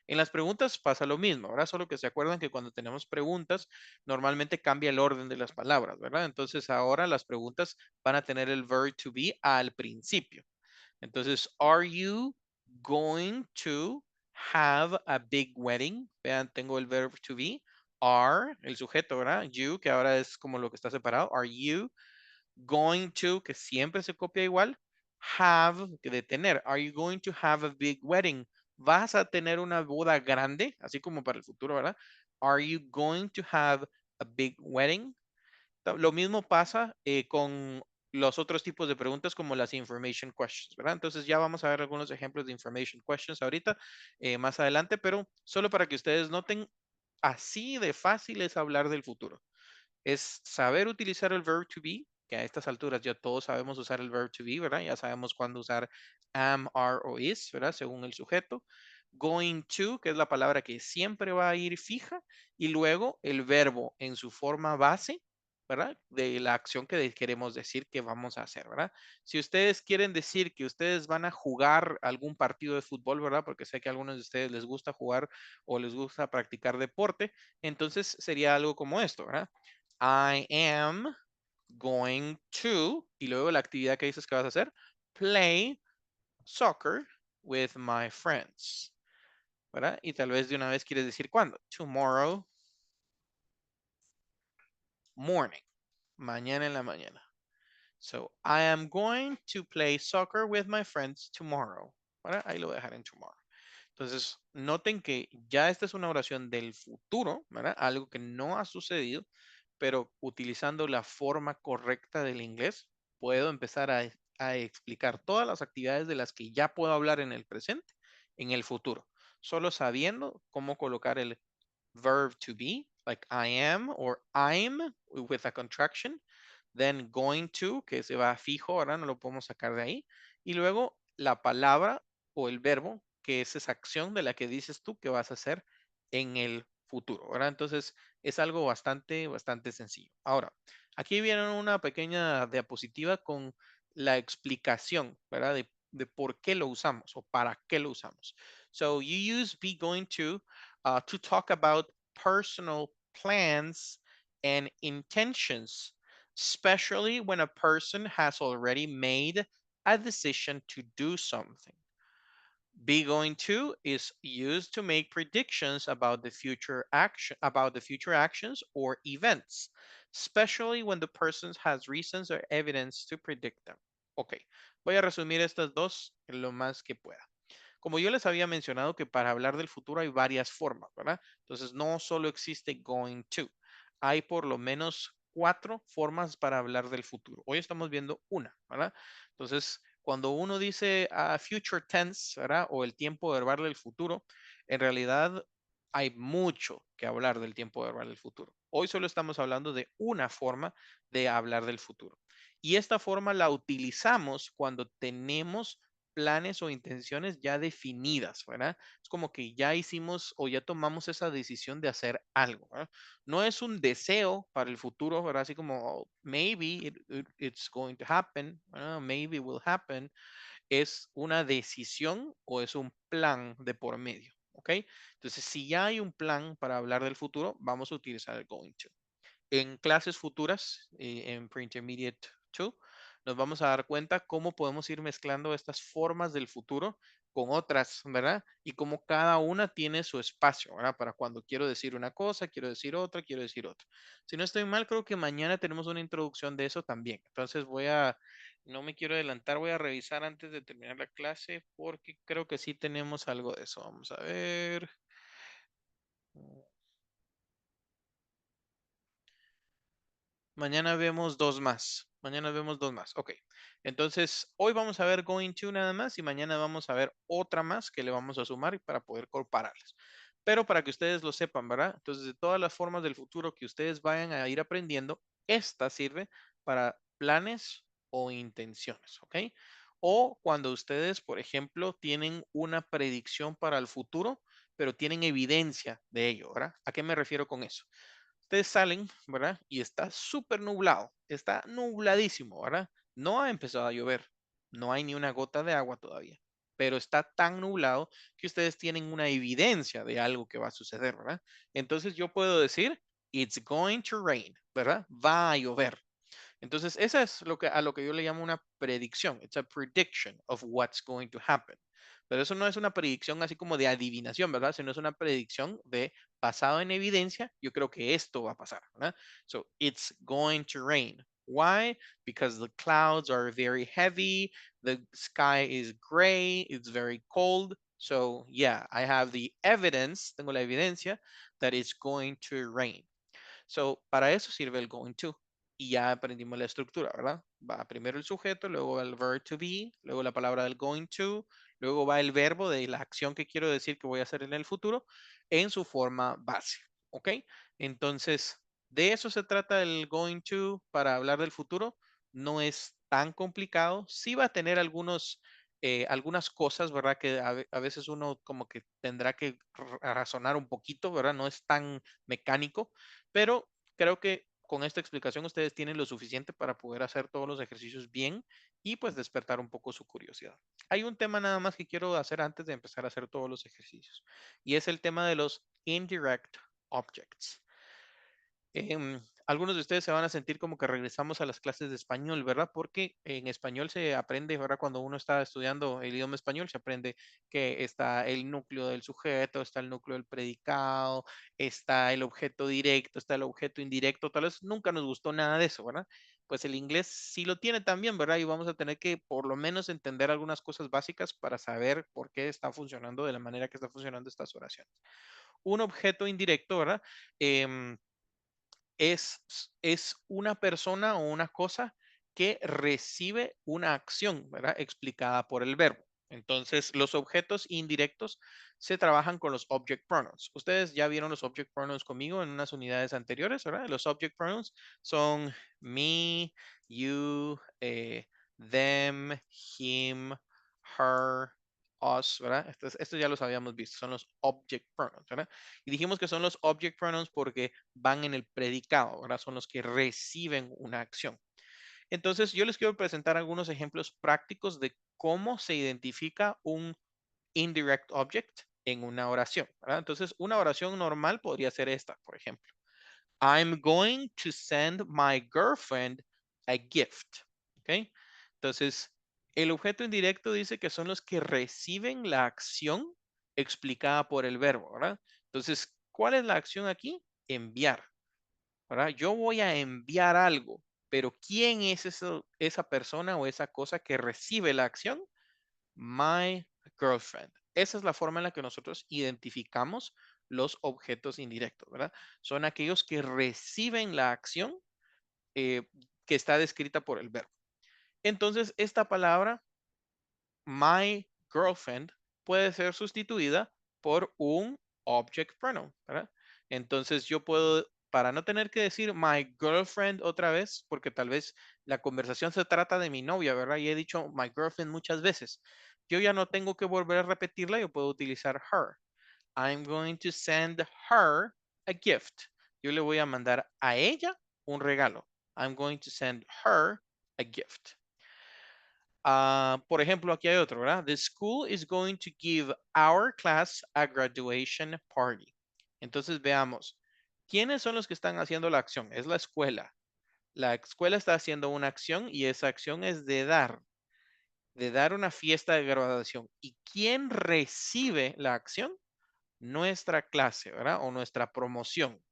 En las preguntas pasa lo mismo, ¿verdad? Solo que se acuerdan que cuando tenemos preguntas, normalmente cambia el orden de las palabras, ¿verdad? Entonces ahora las preguntas van a tener el verb to be al principio. Entonces, are you going to have a big wedding? Vean, tengo el verb to be. Are, el sujeto, ¿verdad? You, que ahora es como lo que está separado. Are you going to, que siempre se copia igual? Have, que de tener. Are you going to have a big wedding? ¿Vas a tener una boda grande? Así como para el futuro, ¿verdad? Are you going to have a big wedding? Lo mismo pasa con los otros tipos de preguntas como las information questions, ¿verdad? Entonces ya vamos a ver algunos ejemplos de information questions ahorita, más adelante, pero solo para que ustedes noten, así de fácil es hablar del futuro. Es saber utilizar el verb to be, que a estas alturas ya todos sabemos usar el verb to be, ¿verdad? Ya sabemos cuándo usar am, are o is, ¿verdad? Según el sujeto. Going to, que es la palabra que siempre va a ir fija, y luego el verbo en su forma base, ¿verdad? De la acción que queremos decir que vamos a hacer, ¿verdad? Si ustedes quieren decir que ustedes van a jugar algún partido de fútbol, ¿verdad? Porque sé que a algunos de ustedes les gusta jugar o les gusta practicar deporte, entonces sería algo como esto, ¿verdad? I am going to, y luego la actividad que dices que vas a hacer, play soccer with my friends, ¿verdad? Y tal vez de una vez quieres decir cuándo. Tomorrow morning, mañana en la mañana. So, I am going to play soccer with my friends tomorrow, ¿verdad? Ahí lo voy a dejar en tomorrow. Entonces, noten que ya esta es una oración del futuro, ¿verdad? Algo que no ha sucedido, pero utilizando la forma correcta del inglés, puedo empezar a explicar todas las actividades de las que ya puedo hablar en el presente, en el futuro, solo sabiendo cómo colocar el verb to be, like I am or I'm with a contraction, then going to, que se va fijo, ahora no lo podemos sacar de ahí, y luego la palabra o el verbo que es esa acción de la que dices tú que vas a hacer en el futuro, ¿verdad? Entonces, es algo bastante sencillo. Ahora, aquí viene una pequeña diapositiva con la explicación, ¿verdad? De por qué lo usamos o para qué lo usamos. So, you use be going to talk about personal plans and intentions, especially when a person has already made a decision to do something. Be going to is used to make predictions about the future actions or events, especially when the person has reasons or evidence to predict them. Ok, voy a resumir estas dos lo más que pueda. Como yo les había mencionado que para hablar del futuro hay varias formas, ¿verdad? Entonces no solo existe going to, hay por lo menos 4 formas para hablar del futuro. Hoy estamos viendo una, ¿verdad? Entonces, cuando uno dice future tense, ¿verdad? O el tiempo verbal del futuro, en realidad hay mucho que hablar del tiempo verbal del futuro. Hoy solo estamos hablando de una forma de hablar del futuro. Y esta forma la utilizamos cuando tenemos planes o intenciones ya definidas, ¿verdad? Es como que ya hicimos o ya tomamos esa decisión de hacer algo, ¿verdad? No es un deseo para el futuro, ¿verdad? Así como "Oh, maybe it's going to happen, ¿verdad? Maybe it will happen". Es una decisión o es un plan de por medio, ¿ok? Entonces, si ya hay un plan para hablar del futuro, vamos a utilizar el going to. En clases futuras, en Pre-Intermediate 2, nos vamos a dar cuenta cómo podemos ir mezclando estas formas del futuro con otras, ¿verdad? Y cómo cada una tiene su espacio, ¿verdad? Para cuando quiero decir una cosa, quiero decir otra, quiero decir otra. Si no estoy mal, creo que mañana tenemos una introducción de eso también. Entonces no me quiero adelantar, voy a revisar antes de terminar la clase porque creo que sí tenemos algo de eso. Vamos a ver. Mañana vemos dos más. Mañana vemos dos más. Ok. Entonces, hoy vamos a ver going to nada más y mañana vamos a ver otra más que le vamos a sumar para poder compararlas. Pero para que ustedes lo sepan, ¿verdad? Entonces, de todas las formas del futuro que ustedes vayan a ir aprendiendo, esta sirve para planes o intenciones, ¿ok? O cuando ustedes, por ejemplo, tienen una predicción para el futuro, pero tienen evidencia de ello, ¿verdad? ¿A qué me refiero con eso? Ustedes salen, ¿verdad? Y está súper nublado, está nubladísimo, ¿verdad? No ha empezado a llover, no hay ni una gota de agua todavía, pero está tan nublado que ustedes tienen una evidencia de algo que va a suceder, ¿verdad? Entonces yo puedo decir, it's going to rain, ¿verdad? Va a llover. Entonces, esa es a lo que yo le llamo una predicción. It's a prediction of what's going to happen. Pero eso no es una predicción así como de adivinación, ¿verdad? Sino es una predicción de basado en evidencia, yo creo que esto va a pasar, ¿verdad? So, it's going to rain. Why? Because the clouds are very heavy, the sky is gray, it's very cold. So, yeah, I have the evidence, tengo la evidencia that it's going to rain. So, para eso sirve el going to. Y ya aprendimos la estructura, ¿verdad? Va primero el sujeto, luego va el verb to be, luego la palabra del going to, luego va el verbo de la acción que quiero decir que voy a hacer en el futuro en su forma base, ¿ok? Entonces, de eso se trata el going to para hablar del futuro. No es tan complicado. Sí va a tener algunas cosas, ¿verdad? Que a veces uno como que tendrá que razonar un poquito, ¿verdad? No es tan mecánico, pero creo que con esta explicación ustedes tienen lo suficiente para poder hacer todos los ejercicios bien y pues despertar un poco su curiosidad. Hay un tema nada más que quiero hacer antes de empezar a hacer todos los ejercicios y es el tema de los indirect objects. Algunos de ustedes se van a sentir como que regresamos a las clases de español, ¿verdad? Porque en español se aprende, ¿verdad? Cuando uno está estudiando el idioma español, se aprende que está el núcleo del sujeto, está el núcleo del predicado, está el objeto directo, está el objeto indirecto. Tal vez nunca nos gustó nada de eso, ¿verdad? Pues el inglés sí lo tiene también, ¿verdad? Y vamos a tener que por lo menos entender algunas cosas básicas para saber por qué está funcionando de la manera que está funcionando estas oraciones. Un objeto indirecto, ¿verdad? Em, es una persona o una cosa que recibe una acción, ¿verdad? Explicada por el verbo. Entonces, los objetos indirectos se trabajan con los object pronouns. Ustedes ya vieron los object pronouns conmigo en unas unidades anteriores, ¿verdad? Los object pronouns son me, you, them, him, her, us, ¿verdad? Estos ya los habíamos visto, son los object pronouns, ¿verdad? Y dijimos que son los object pronouns porque van en el predicado, ¿verdad? Son los que reciben una acción. Entonces, yo les quiero presentar algunos ejemplos prácticos de cómo se identifica un indirect object en una oración, ¿verdad? Entonces, una oración normal podría ser esta, por ejemplo. I'm going to send my girlfriend a gift. ¿Ok? Entonces, el objeto indirecto dice que son los que reciben la acción explicada por el verbo, ¿verdad? Entonces, ¿cuál es la acción aquí? Enviar, ¿verdad? Yo voy a enviar algo, pero ¿quién es esa persona o esa cosa que recibe la acción? My girlfriend. Esa es la forma en la que nosotros identificamos los objetos indirectos, ¿verdad? Son aquellos que reciben la acción eh, que está descrita por el verbo. Entonces, esta palabra, my girlfriend, puede ser sustituida por un object pronoun, ¿verdad? Entonces, yo puedo, para no tener que decir my girlfriend otra vez, porque tal vez la conversación se trata de mi novia, ¿verdad? Y he dicho my girlfriend muchas veces. Yo ya no tengo que volver a repetirla, yo puedo utilizar her. I'm going to send her a gift. Yo le voy a mandar a ella un regalo. I'm going to send her a gift. Por ejemplo, aquí hay otro, ¿verdad? The school is going to give our class a graduation party. Entonces veamos, ¿quiénes son los que están haciendo la acción? Es la escuela. La escuela está haciendo una acción y esa acción es de dar una fiesta de graduación. ¿Y quién recibe la acción? Nuestra clase, ¿verdad? O nuestra promoción.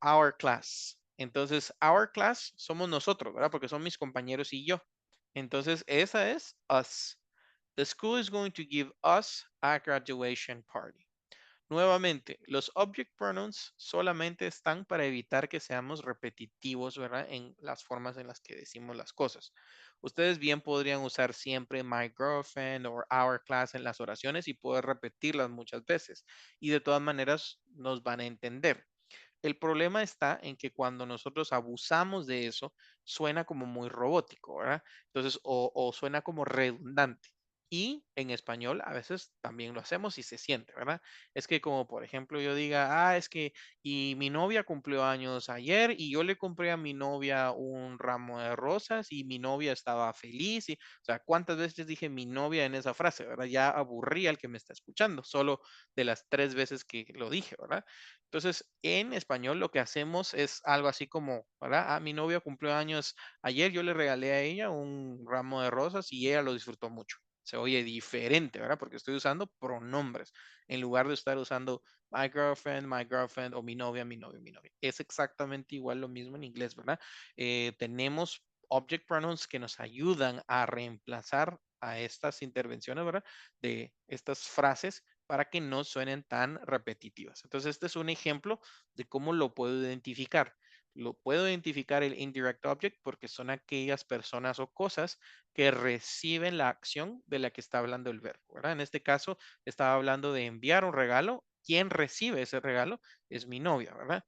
Our class. Entonces, our class somos nosotros, ¿verdad? Porque son mis compañeros y yo. Entonces, esa es us. The school is going to give us a graduation party. Nuevamente, los object pronouns solamente están para evitar que seamos repetitivos, ¿verdad? En las formas en las que decimos las cosas. Ustedes bien podrían usar siempre my girlfriend o our class en las oraciones y poder repetirlas muchas veces. Y de todas maneras nos van a entender. El problema está en que cuando nosotros abusamos de eso, suena como muy robótico, ¿verdad? Entonces, o suena como redundante. Y en español a veces también lo hacemos y se siente, ¿verdad? Es que como por ejemplo yo diga, es que y mi novia cumplió años ayer y yo le compré a mi novia un ramo de rosas y mi novia estaba feliz. Y, o sea, ¿cuántas veces dije mi novia en esa frase, ¿verdad? Ya aburrí al que me está escuchando, solo de las 3 veces que lo dije, ¿verdad? Entonces, en español lo que hacemos es algo así como, ¿verdad? Mi novia cumplió años ayer, yo le regalé a ella un ramo de rosas y ella lo disfrutó mucho. Se oye diferente, ¿verdad? Porque estoy usando pronombres en lugar de estar usando my girlfriend o mi novia, mi novio, mi novia. Es exactamente igual lo mismo en inglés, ¿verdad? Tenemos object pronouns que nos ayudan a reemplazar a estas intervenciones, ¿verdad? De estas frases para que no suenen tan repetitivas. Entonces, este es un ejemplo de cómo lo puedo identificar. Lo puedo identificar el indirect object porque son aquellas personas o cosas que reciben la acción de la que está hablando el verbo, ¿verdad? En este caso, estaba hablando de enviar un regalo. ¿Quién recibe ese regalo? Es mi novia, ¿verdad?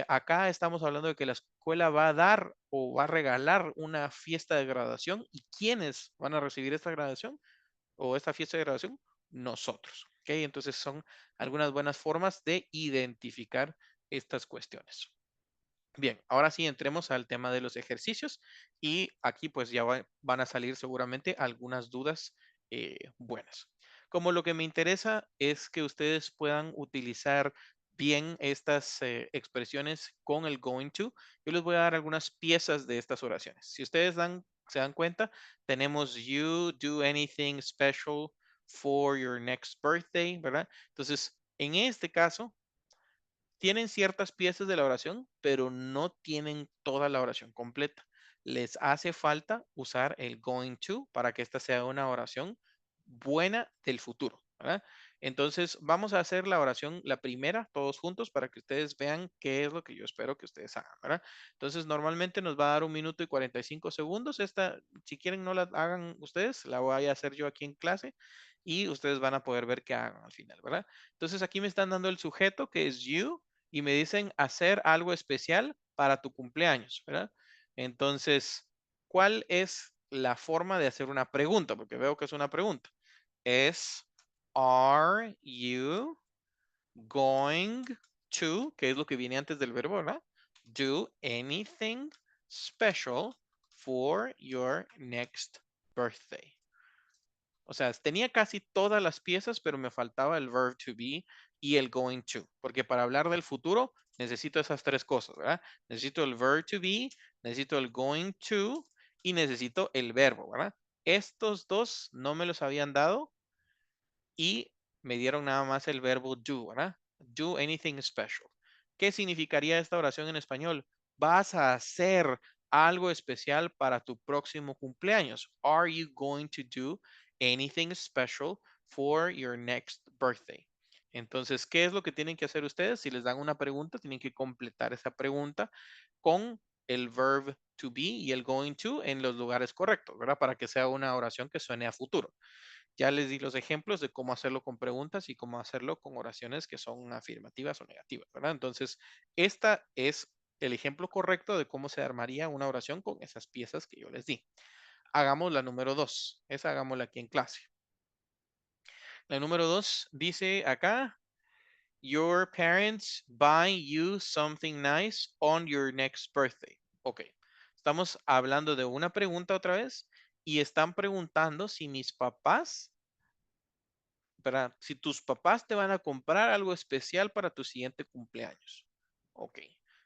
Acá estamos hablando de que la escuela va a dar o va a regalar una fiesta de graduación. ¿Y quiénes van a recibir esta graduación o esta fiesta de graduación? Nosotros. ¿Ok? Entonces son algunas buenas formas de identificar estas cuestiones. Bien, ahora sí entremos al tema de los ejercicios y aquí pues ya van a salir seguramente algunas dudas buenas. Como lo que me interesa es que ustedes puedan utilizar bien estas expresiones con el going to, yo les voy a dar algunas piezas de estas oraciones. Si ustedes se dan cuenta, tenemos you do anything special for your next birthday, ¿verdad? Entonces, en este caso, tienen ciertas piezas de la oración, pero no tienen toda la oración completa. Les hace falta usar el going to para que esta sea una oración buena del futuro, ¿verdad? Entonces, vamos a hacer la oración, la primera, todos juntos, para que ustedes vean qué es lo que yo espero que ustedes hagan, ¿verdad? Entonces, normalmente nos va a dar 1 minuto y 45 segundos. Esta, si quieren, no la hagan ustedes, la voy a hacer yo aquí en clase y ustedes van a poder ver qué hagan al final, ¿verdad? Entonces, aquí me están dando el sujeto que es you y me dicen hacer algo especial para tu cumpleaños, ¿verdad? Entonces, ¿cuál es la forma de hacer una pregunta? Porque veo que es una pregunta. es are you going to, que es lo que viene antes del verbo, ¿verdad? Do anything special for your next birthday. O sea, tenía casi todas las piezas, pero me faltaba el verb to be y el going to, porque para hablar del futuro necesito esas tres cosas, ¿verdad? Necesito el verb to be, necesito el going to y necesito el verbo, ¿verdad? Estos dos no me los habían dado y me dieron nada más el verbo do, ¿verdad? Do anything special. ¿Qué significaría esta oración en español? Vas a hacer algo especial para tu próximo cumpleaños. Are you going to do anything special for your next birthday? Entonces, ¿qué es lo que tienen que hacer ustedes? Si les dan una pregunta, tienen que completar esa pregunta con el verb to be y el going to en los lugares correctos, ¿verdad? Para que sea una oración que suene a futuro. Ya les di los ejemplos de cómo hacerlo con preguntas y cómo hacerlo con oraciones que son afirmativas o negativas, ¿verdad? Entonces, esta es el ejemplo correcto de cómo se armaría una oración con esas piezas que yo les di. Hagamos la número 2. Esa hagámosla aquí en clase. La número 2 dice acá, your parents buy you something nice on your next birthday. Ok, estamos hablando de una pregunta otra vez y están preguntando si mis papás, ¿verdad? Si tus papás te van a comprar algo especial para tu siguiente cumpleaños. Ok,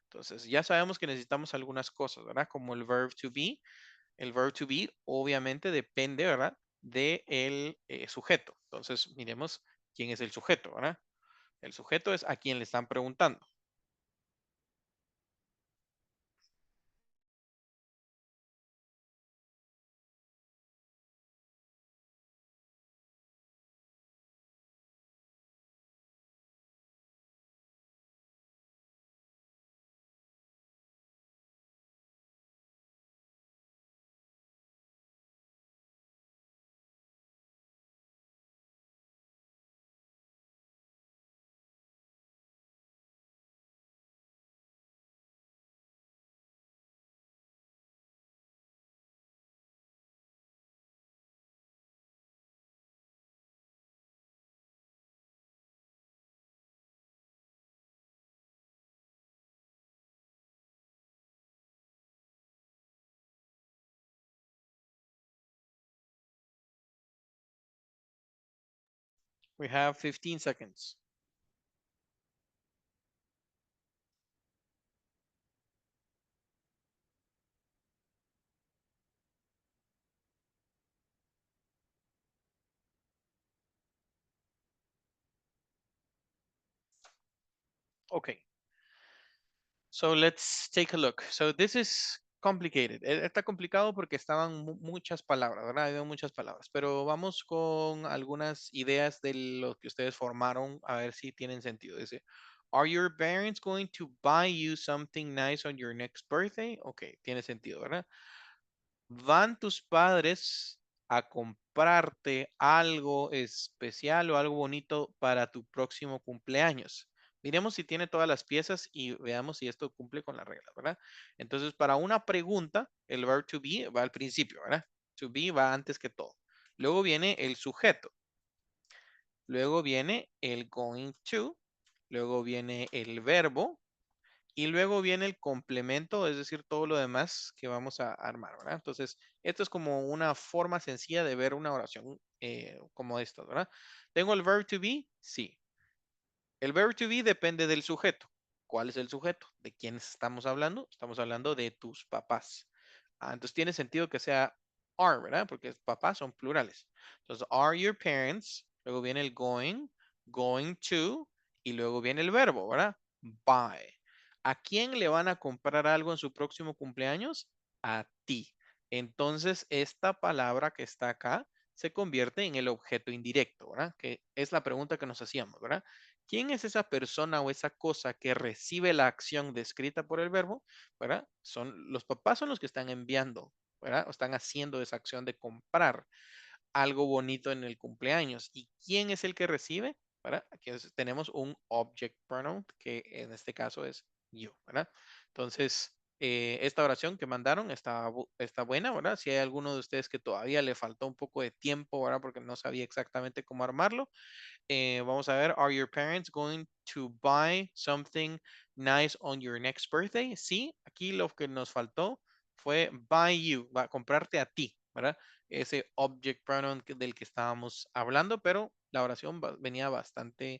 entonces ya sabemos que necesitamos algunas cosas, ¿verdad? Como el verb to be. El verb to be obviamente depende, ¿verdad? De el sujeto. Entonces miremos quién es el sujeto, ¿verdad? El sujeto es a quien le están preguntando. We have 15 seconds. Okay. So let's take a look. So this is complicated. Está complicado porque estaban muchas palabras, ¿verdad? Hay muchas palabras, pero vamos con algunas ideas de lo que ustedes formaron a ver si tienen sentido. Dice, are your parents going to buy you something nice on your next birthday? Ok, tiene sentido, ¿verdad? ¿Van tus padres a comprarte algo especial o algo bonito para tu próximo cumpleaños? Miremos si tiene todas las piezas y veamos si esto cumple con la regla, ¿verdad? Entonces, para una pregunta, el verb to be va al principio, ¿verdad? To be va antes que todo. Luego viene el sujeto. Luego viene el going to. Luego viene el verbo. Y luego viene el complemento, es decir, todo lo demás que vamos a armar, ¿verdad? Entonces, esto es como una forma sencilla de ver una oración como esta, ¿verdad? ¿Tengo el verb to be? Sí. El verb to be depende del sujeto. ¿Cuál es el sujeto? ¿De quién estamos hablando? Estamos hablando de tus papás. Entonces tiene sentido que sea are, ¿verdad? Porque papás son plurales. Entonces, are your parents, luego viene el going, going to, y luego viene el verbo, ¿verdad? Buy. ¿A quién le van a comprar algo en su próximo cumpleaños? A ti. Entonces, esta palabra que está acá se convierte en el objeto indirecto, ¿verdad? Que es la pregunta que nos hacíamos, ¿verdad? ¿Quién es esa persona o esa cosa que recibe la acción descrita por el verbo? ¿Verdad? Los papás son los que están enviando, ¿verdad? O están haciendo esa acción de comprar algo bonito en el cumpleaños. ¿Y quién es el que recibe? ¿Verdad? Aquí tenemos un object pronoun que en este caso es you, ¿verdad? Entonces, esta oración que mandaron está buena, ¿verdad? Si hay alguno de ustedes que todavía le faltó un poco de tiempo, ¿verdad? Porque no sabía exactamente cómo armarlo. Vamos a ver, are your parents going to buy something nice on your next birthday? Sí, aquí lo que nos faltó fue buy you, va a comprarte a ti, ¿verdad? Ese object pronoun del que estábamos hablando, pero la oración venía bastante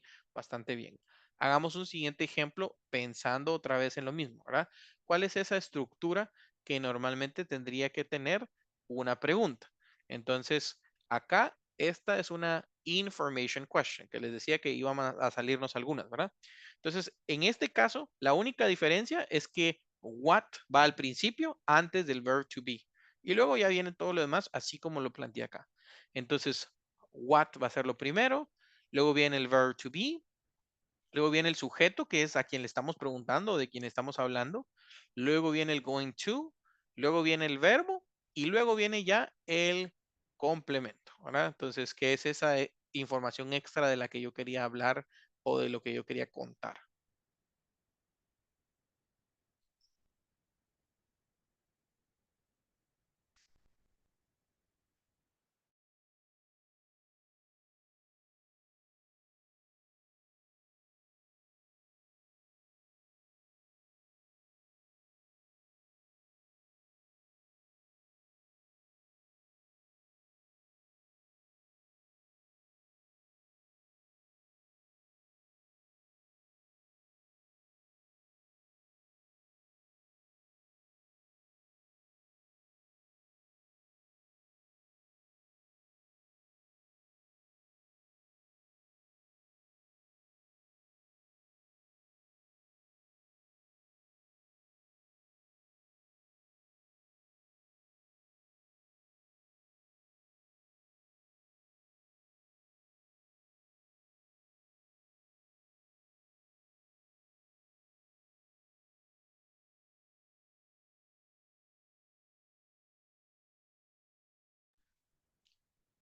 bien. Hagamos un siguiente ejemplo pensando otra vez en lo mismo, ¿verdad? ¿Cuál es esa estructura que normalmente tendría que tener una pregunta? Entonces, acá esta es una information question, que les decía que iban a salirnos algunas, ¿verdad? Entonces, en este caso, la única diferencia es que what va al principio antes del verb to be. Y luego ya viene todo lo demás, así como lo planteé acá. Entonces, what va a ser lo primero, luego viene el verb to be, luego viene el sujeto, que es a quien le estamos preguntando, de quien estamos hablando. Luego viene el going to, luego viene el verbo y luego viene ya el complemento, ¿verdad? Entonces, ¿qué es esa información extra de la que yo quería hablar o de lo que yo quería contar?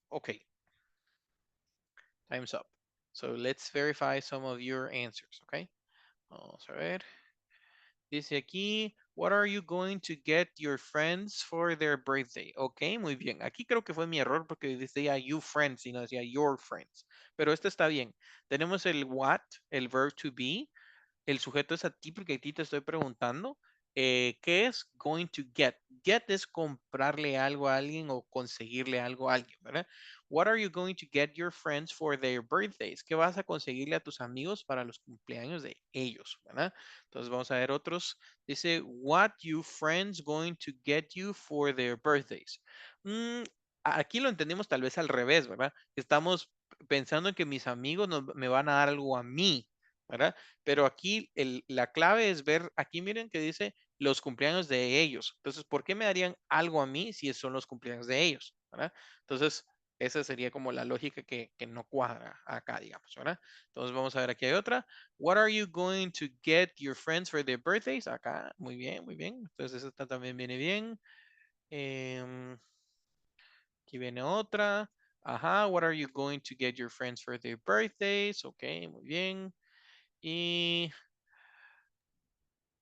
Ok, time's up. So let's verify some of your answers, ok? Vamos a ver. Dice aquí, what are you going to get your friends for their birthday? Ok, muy bien. Aquí creo que fue mi error porque decía you friends y no decía your friends. Pero este está bien. Tenemos el what, el verb to be. El sujeto es a ti porque a ti te estoy preguntando. ¿Qué es going to get? Get es comprarle algo a alguien o conseguirle algo a alguien, ¿verdad? What are you going to get your friends for their birthdays? ¿Qué vas a conseguirle a tus amigos para los cumpleaños de ellos, ¿verdad? Entonces vamos a ver otros. Dice, what you friends going to get you for their birthdays? Aquí lo entendimos tal vez al revés, ¿verdad? Estamos pensando en que mis amigos me van a dar algo a mí, ¿verdad? Pero aquí la clave es ver, aquí miren que dice los cumpleaños de ellos. Entonces, ¿por qué me darían algo a mí si son los cumpleaños de ellos? ¿Verdad? Entonces, esa sería como la lógica que no cuadra acá, digamos, ¿verdad? Entonces, vamos a ver, aquí hay otra. What are you going to get your friends for their birthdays? Acá, muy bien, muy bien. Entonces, esta también viene bien. Em, Aquí viene otra. Ajá, what are you going to get your friends for their birthdays? Ok, muy bien. Y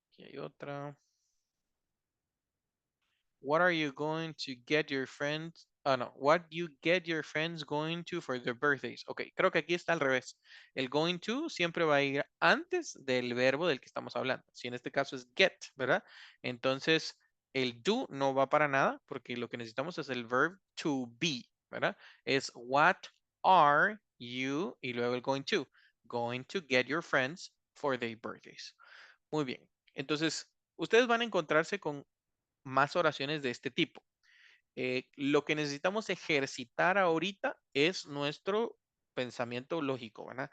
aquí hay otra. What are you going to get your friends? Ah, no. What you get your friends going to for their birthdays. Ok, creo que aquí está al revés. El going to siempre va a ir antes del verbo del que estamos hablando. Si en este caso es get, ¿verdad? Entonces, el do no va para nada porque lo que necesitamos es el verb to be, ¿verdad? Es what are you y luego el going to. Going to get your friends for their birthdays. Muy bien. Entonces, ustedes van a encontrarse con más oraciones de este tipo. Lo que necesitamos ejercitar ahorita es nuestro pensamiento lógico, ¿verdad?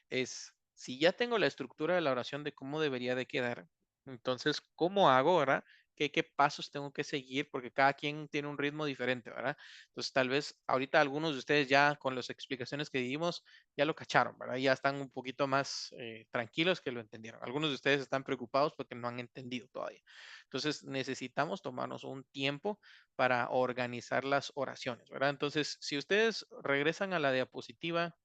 Es, si ya tengo la estructura de la oración de cómo debería de quedar, entonces, ¿cómo hago, verdad? ¿Qué pasos tengo que seguir? Porque cada quien tiene un ritmo diferente, ¿verdad? Entonces, tal vez ahorita algunos de ustedes ya con las explicaciones que dimos, ya lo cacharon, ¿verdad? Ya están un poquito más tranquilos que lo entendieron. Algunos de ustedes están preocupados porque no han entendido todavía. Entonces, necesitamos tomarnos un tiempo para organizar las oraciones, ¿verdad? Entonces, si ustedes regresan a la diapositiva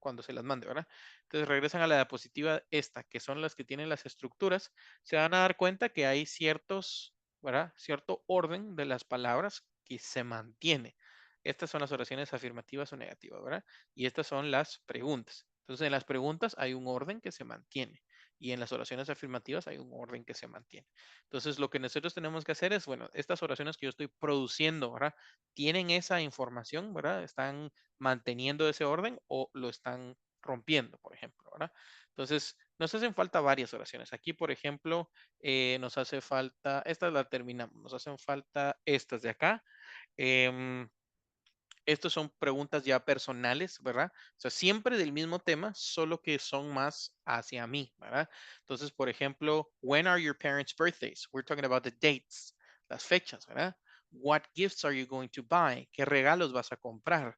cuando se las mande, ¿verdad? Entonces regresan a la diapositiva esta, que son las que tienen las estructuras, se van a dar cuenta que hay ciertos, ¿verdad? Cierto orden de las palabras que se mantiene. Estas son las oraciones afirmativas o negativas, ¿verdad? Y estas son las preguntas. Entonces, en las preguntas hay un orden que se mantiene y en las oraciones afirmativas hay un orden que se mantiene. Entonces, lo que nosotros tenemos que hacer es, bueno, estas oraciones que yo estoy produciendo, ¿verdad? ¿Tienen esa información, ¿verdad? ¿Están manteniendo ese orden o lo están rompiendo, por ejemplo, ¿verdad? Entonces, nos hacen falta varias oraciones. Aquí, por ejemplo, nos hace falta, estas la terminamos, nos hacen falta estas de acá. Em, Estos son preguntas ya personales, ¿verdad? O sea, siempre del mismo tema, solo que son más hacia mí, ¿verdad? Entonces, por ejemplo, when are your parents' birthdays? We're talking about the dates, las fechas, ¿verdad? What gifts are you going to buy? ¿Qué regalos vas a comprar?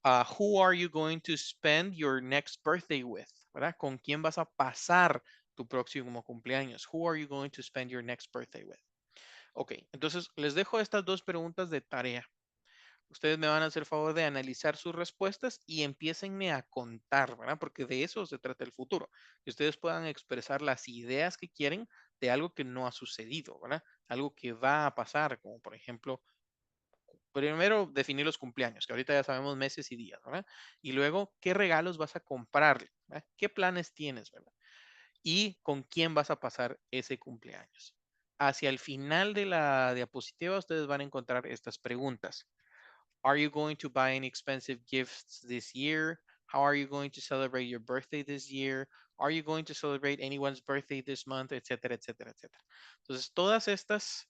Who are you going to spend your next birthday with? ¿Verdad? ¿Con quién vas a pasar tu próximo cumpleaños? Who are you going to spend your next birthday with? Ok, entonces les dejo estas dos preguntas de tarea. Ustedes me van a hacer favor de analizar sus respuestas y empiécenme a contar, ¿verdad? Porque de eso se trata el futuro. Que ustedes puedan expresar las ideas que quieren de algo que no ha sucedido, ¿verdad? Algo que va a pasar, como por ejemplo, primero definir los cumpleaños, que ahorita ya sabemos meses y días, ¿verdad? Y luego, ¿qué regalos vas a comprarle? ¿Verdad? ¿Qué planes tienes, ¿verdad? Y con quién vas a pasar ese cumpleaños. Hacia el final de la diapositiva, ustedes van a encontrar estas preguntas. Are you going to buy any expensive gifts this year? How are you going to celebrate your birthday this year? Are you going to celebrate anyone's birthday this month? Etcétera, etcétera, etcétera. Entonces, todas estas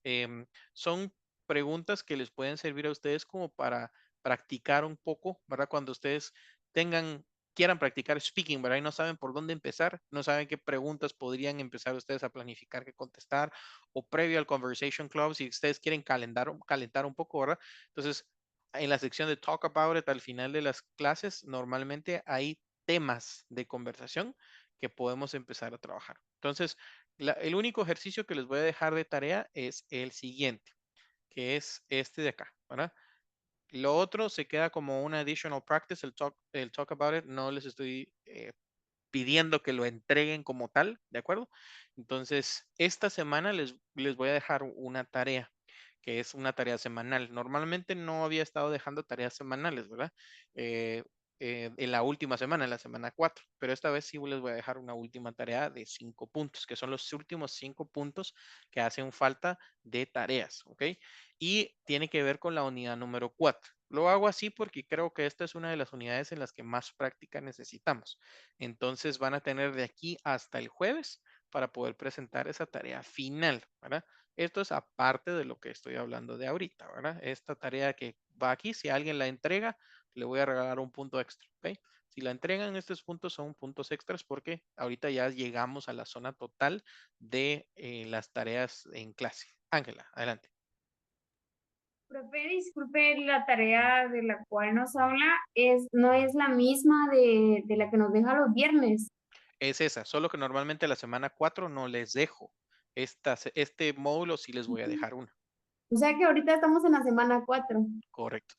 son preguntas que les pueden servir a ustedes como para practicar un poco, ¿verdad? Cuando ustedes quieran practicar speaking, ¿verdad? Y no saben por dónde empezar, no saben qué preguntas podrían empezar ustedes a planificar que contestar, o previo al Conversation Club, si ustedes quieren calentar un poco, ¿verdad? Entonces, en la sección de Talk About It al final de las clases, normalmente hay temas de conversación que podemos empezar a trabajar. Entonces, el único ejercicio que les voy a dejar de tarea es el siguiente, que es este de acá, ¿verdad? Lo otro se queda como una additional practice, el talk About It. No les estoy pidiendo que lo entreguen como tal, ¿de acuerdo? Entonces, esta semana les voy a dejar una tarea, que es una tarea semanal. Normalmente no había estado dejando tareas semanales, ¿verdad? Eh, en la última semana, en la semana 4, pero esta vez sí les voy a dejar una última tarea de 5 puntos, que son los últimos 5 puntos que hacen falta de tareas, ¿ok? Y tiene que ver con la unidad número 4. Lo hago así porque creo que esta es una de las unidades en las que más práctica necesitamos. Entonces van a tener de aquí hasta el jueves para poder presentar esa tarea final, ¿verdad? Esto es aparte de lo que estoy hablando de ahorita, ¿verdad? Esta tarea que va aquí, si alguien la entrega, le voy a regalar un punto extra, ¿ok? Si la entregan, estos puntos son puntos extras porque ahorita ya llegamos a la zona total de las tareas en clase. Ángela, adelante. Profe, disculpe, la tarea de la cual nos habla no es la misma de la que nos deja los viernes. Es esa, solo que normalmente la semana 4 no les dejo. Este módulo sí les voy a dejar una. O sea que ahorita estamos en la semana 4. Correcto.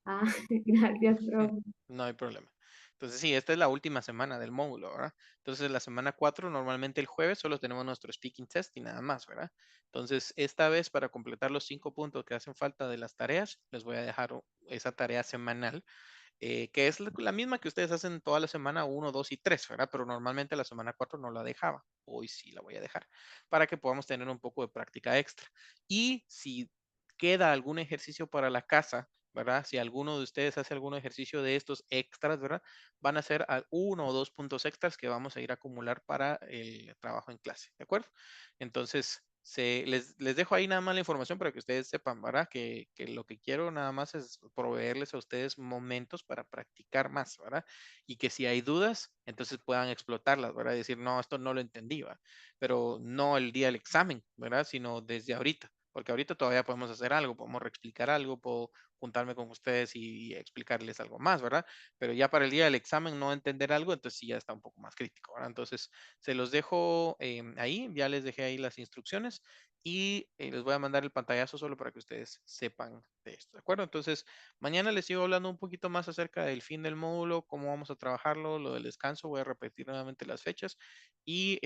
Ah, gracias, profe. No hay problema. Entonces, sí, esta es la última semana del módulo, ¿verdad? Entonces, la semana 4, normalmente el jueves, solo tenemos nuestro speaking test y nada más, ¿verdad? Entonces, esta vez, para completar los 5 puntos que hacen falta de las tareas, les voy a dejar esa tarea semanal, que es la misma que ustedes hacen toda la semana 1, 2 y 3, ¿verdad? Pero normalmente la semana 4 no la dejaba. Hoy sí la voy a dejar para que podamos tener un poco de práctica extra. Y si queda algún ejercicio para la casa, ¿verdad? Si alguno de ustedes hace algún ejercicio de estos extras, ¿verdad? Van a ser 1 o 2 puntos extras que vamos a ir a acumular para el trabajo en clase, ¿de acuerdo? Entonces, les dejo ahí nada más la información para que ustedes sepan, ¿verdad? Que lo que quiero nada más es proveerles a ustedes momentos para practicar más, ¿verdad? Y que si hay dudas, entonces puedan explotarlas, ¿verdad? Decir, no, esto no lo entendí, ¿verdad? Pero no el día del examen, ¿verdad? Sino desde ahorita, porque ahorita todavía podemos hacer algo, podemos reexplicar algo, juntarme con ustedes y explicarles algo más, ¿verdad? Pero ya para el día del examen no entender algo, entonces sí ya está un poco más crítico, ¿verdad? Entonces se los dejo ahí, ya les dejé ahí las instrucciones y les voy a mandar el pantallazo solo para que ustedes sepan de esto, ¿de acuerdo? Entonces mañana les sigo hablando un poquito más acerca del fin del módulo, cómo vamos a trabajarlo, lo del descanso, voy a repetir nuevamente las fechas y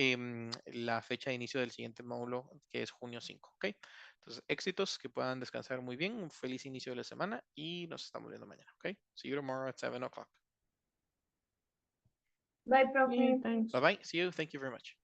la fecha de inicio del siguiente módulo que es junio 5, ¿ok? Entonces, éxitos, que puedan descansar muy bien, un feliz inicio de la semana y nos estamos viendo mañana, ¿ok? See you tomorrow at 7 o'clock. Bye, Okay, profe. thanks. Bye bye, see you, thank you very much.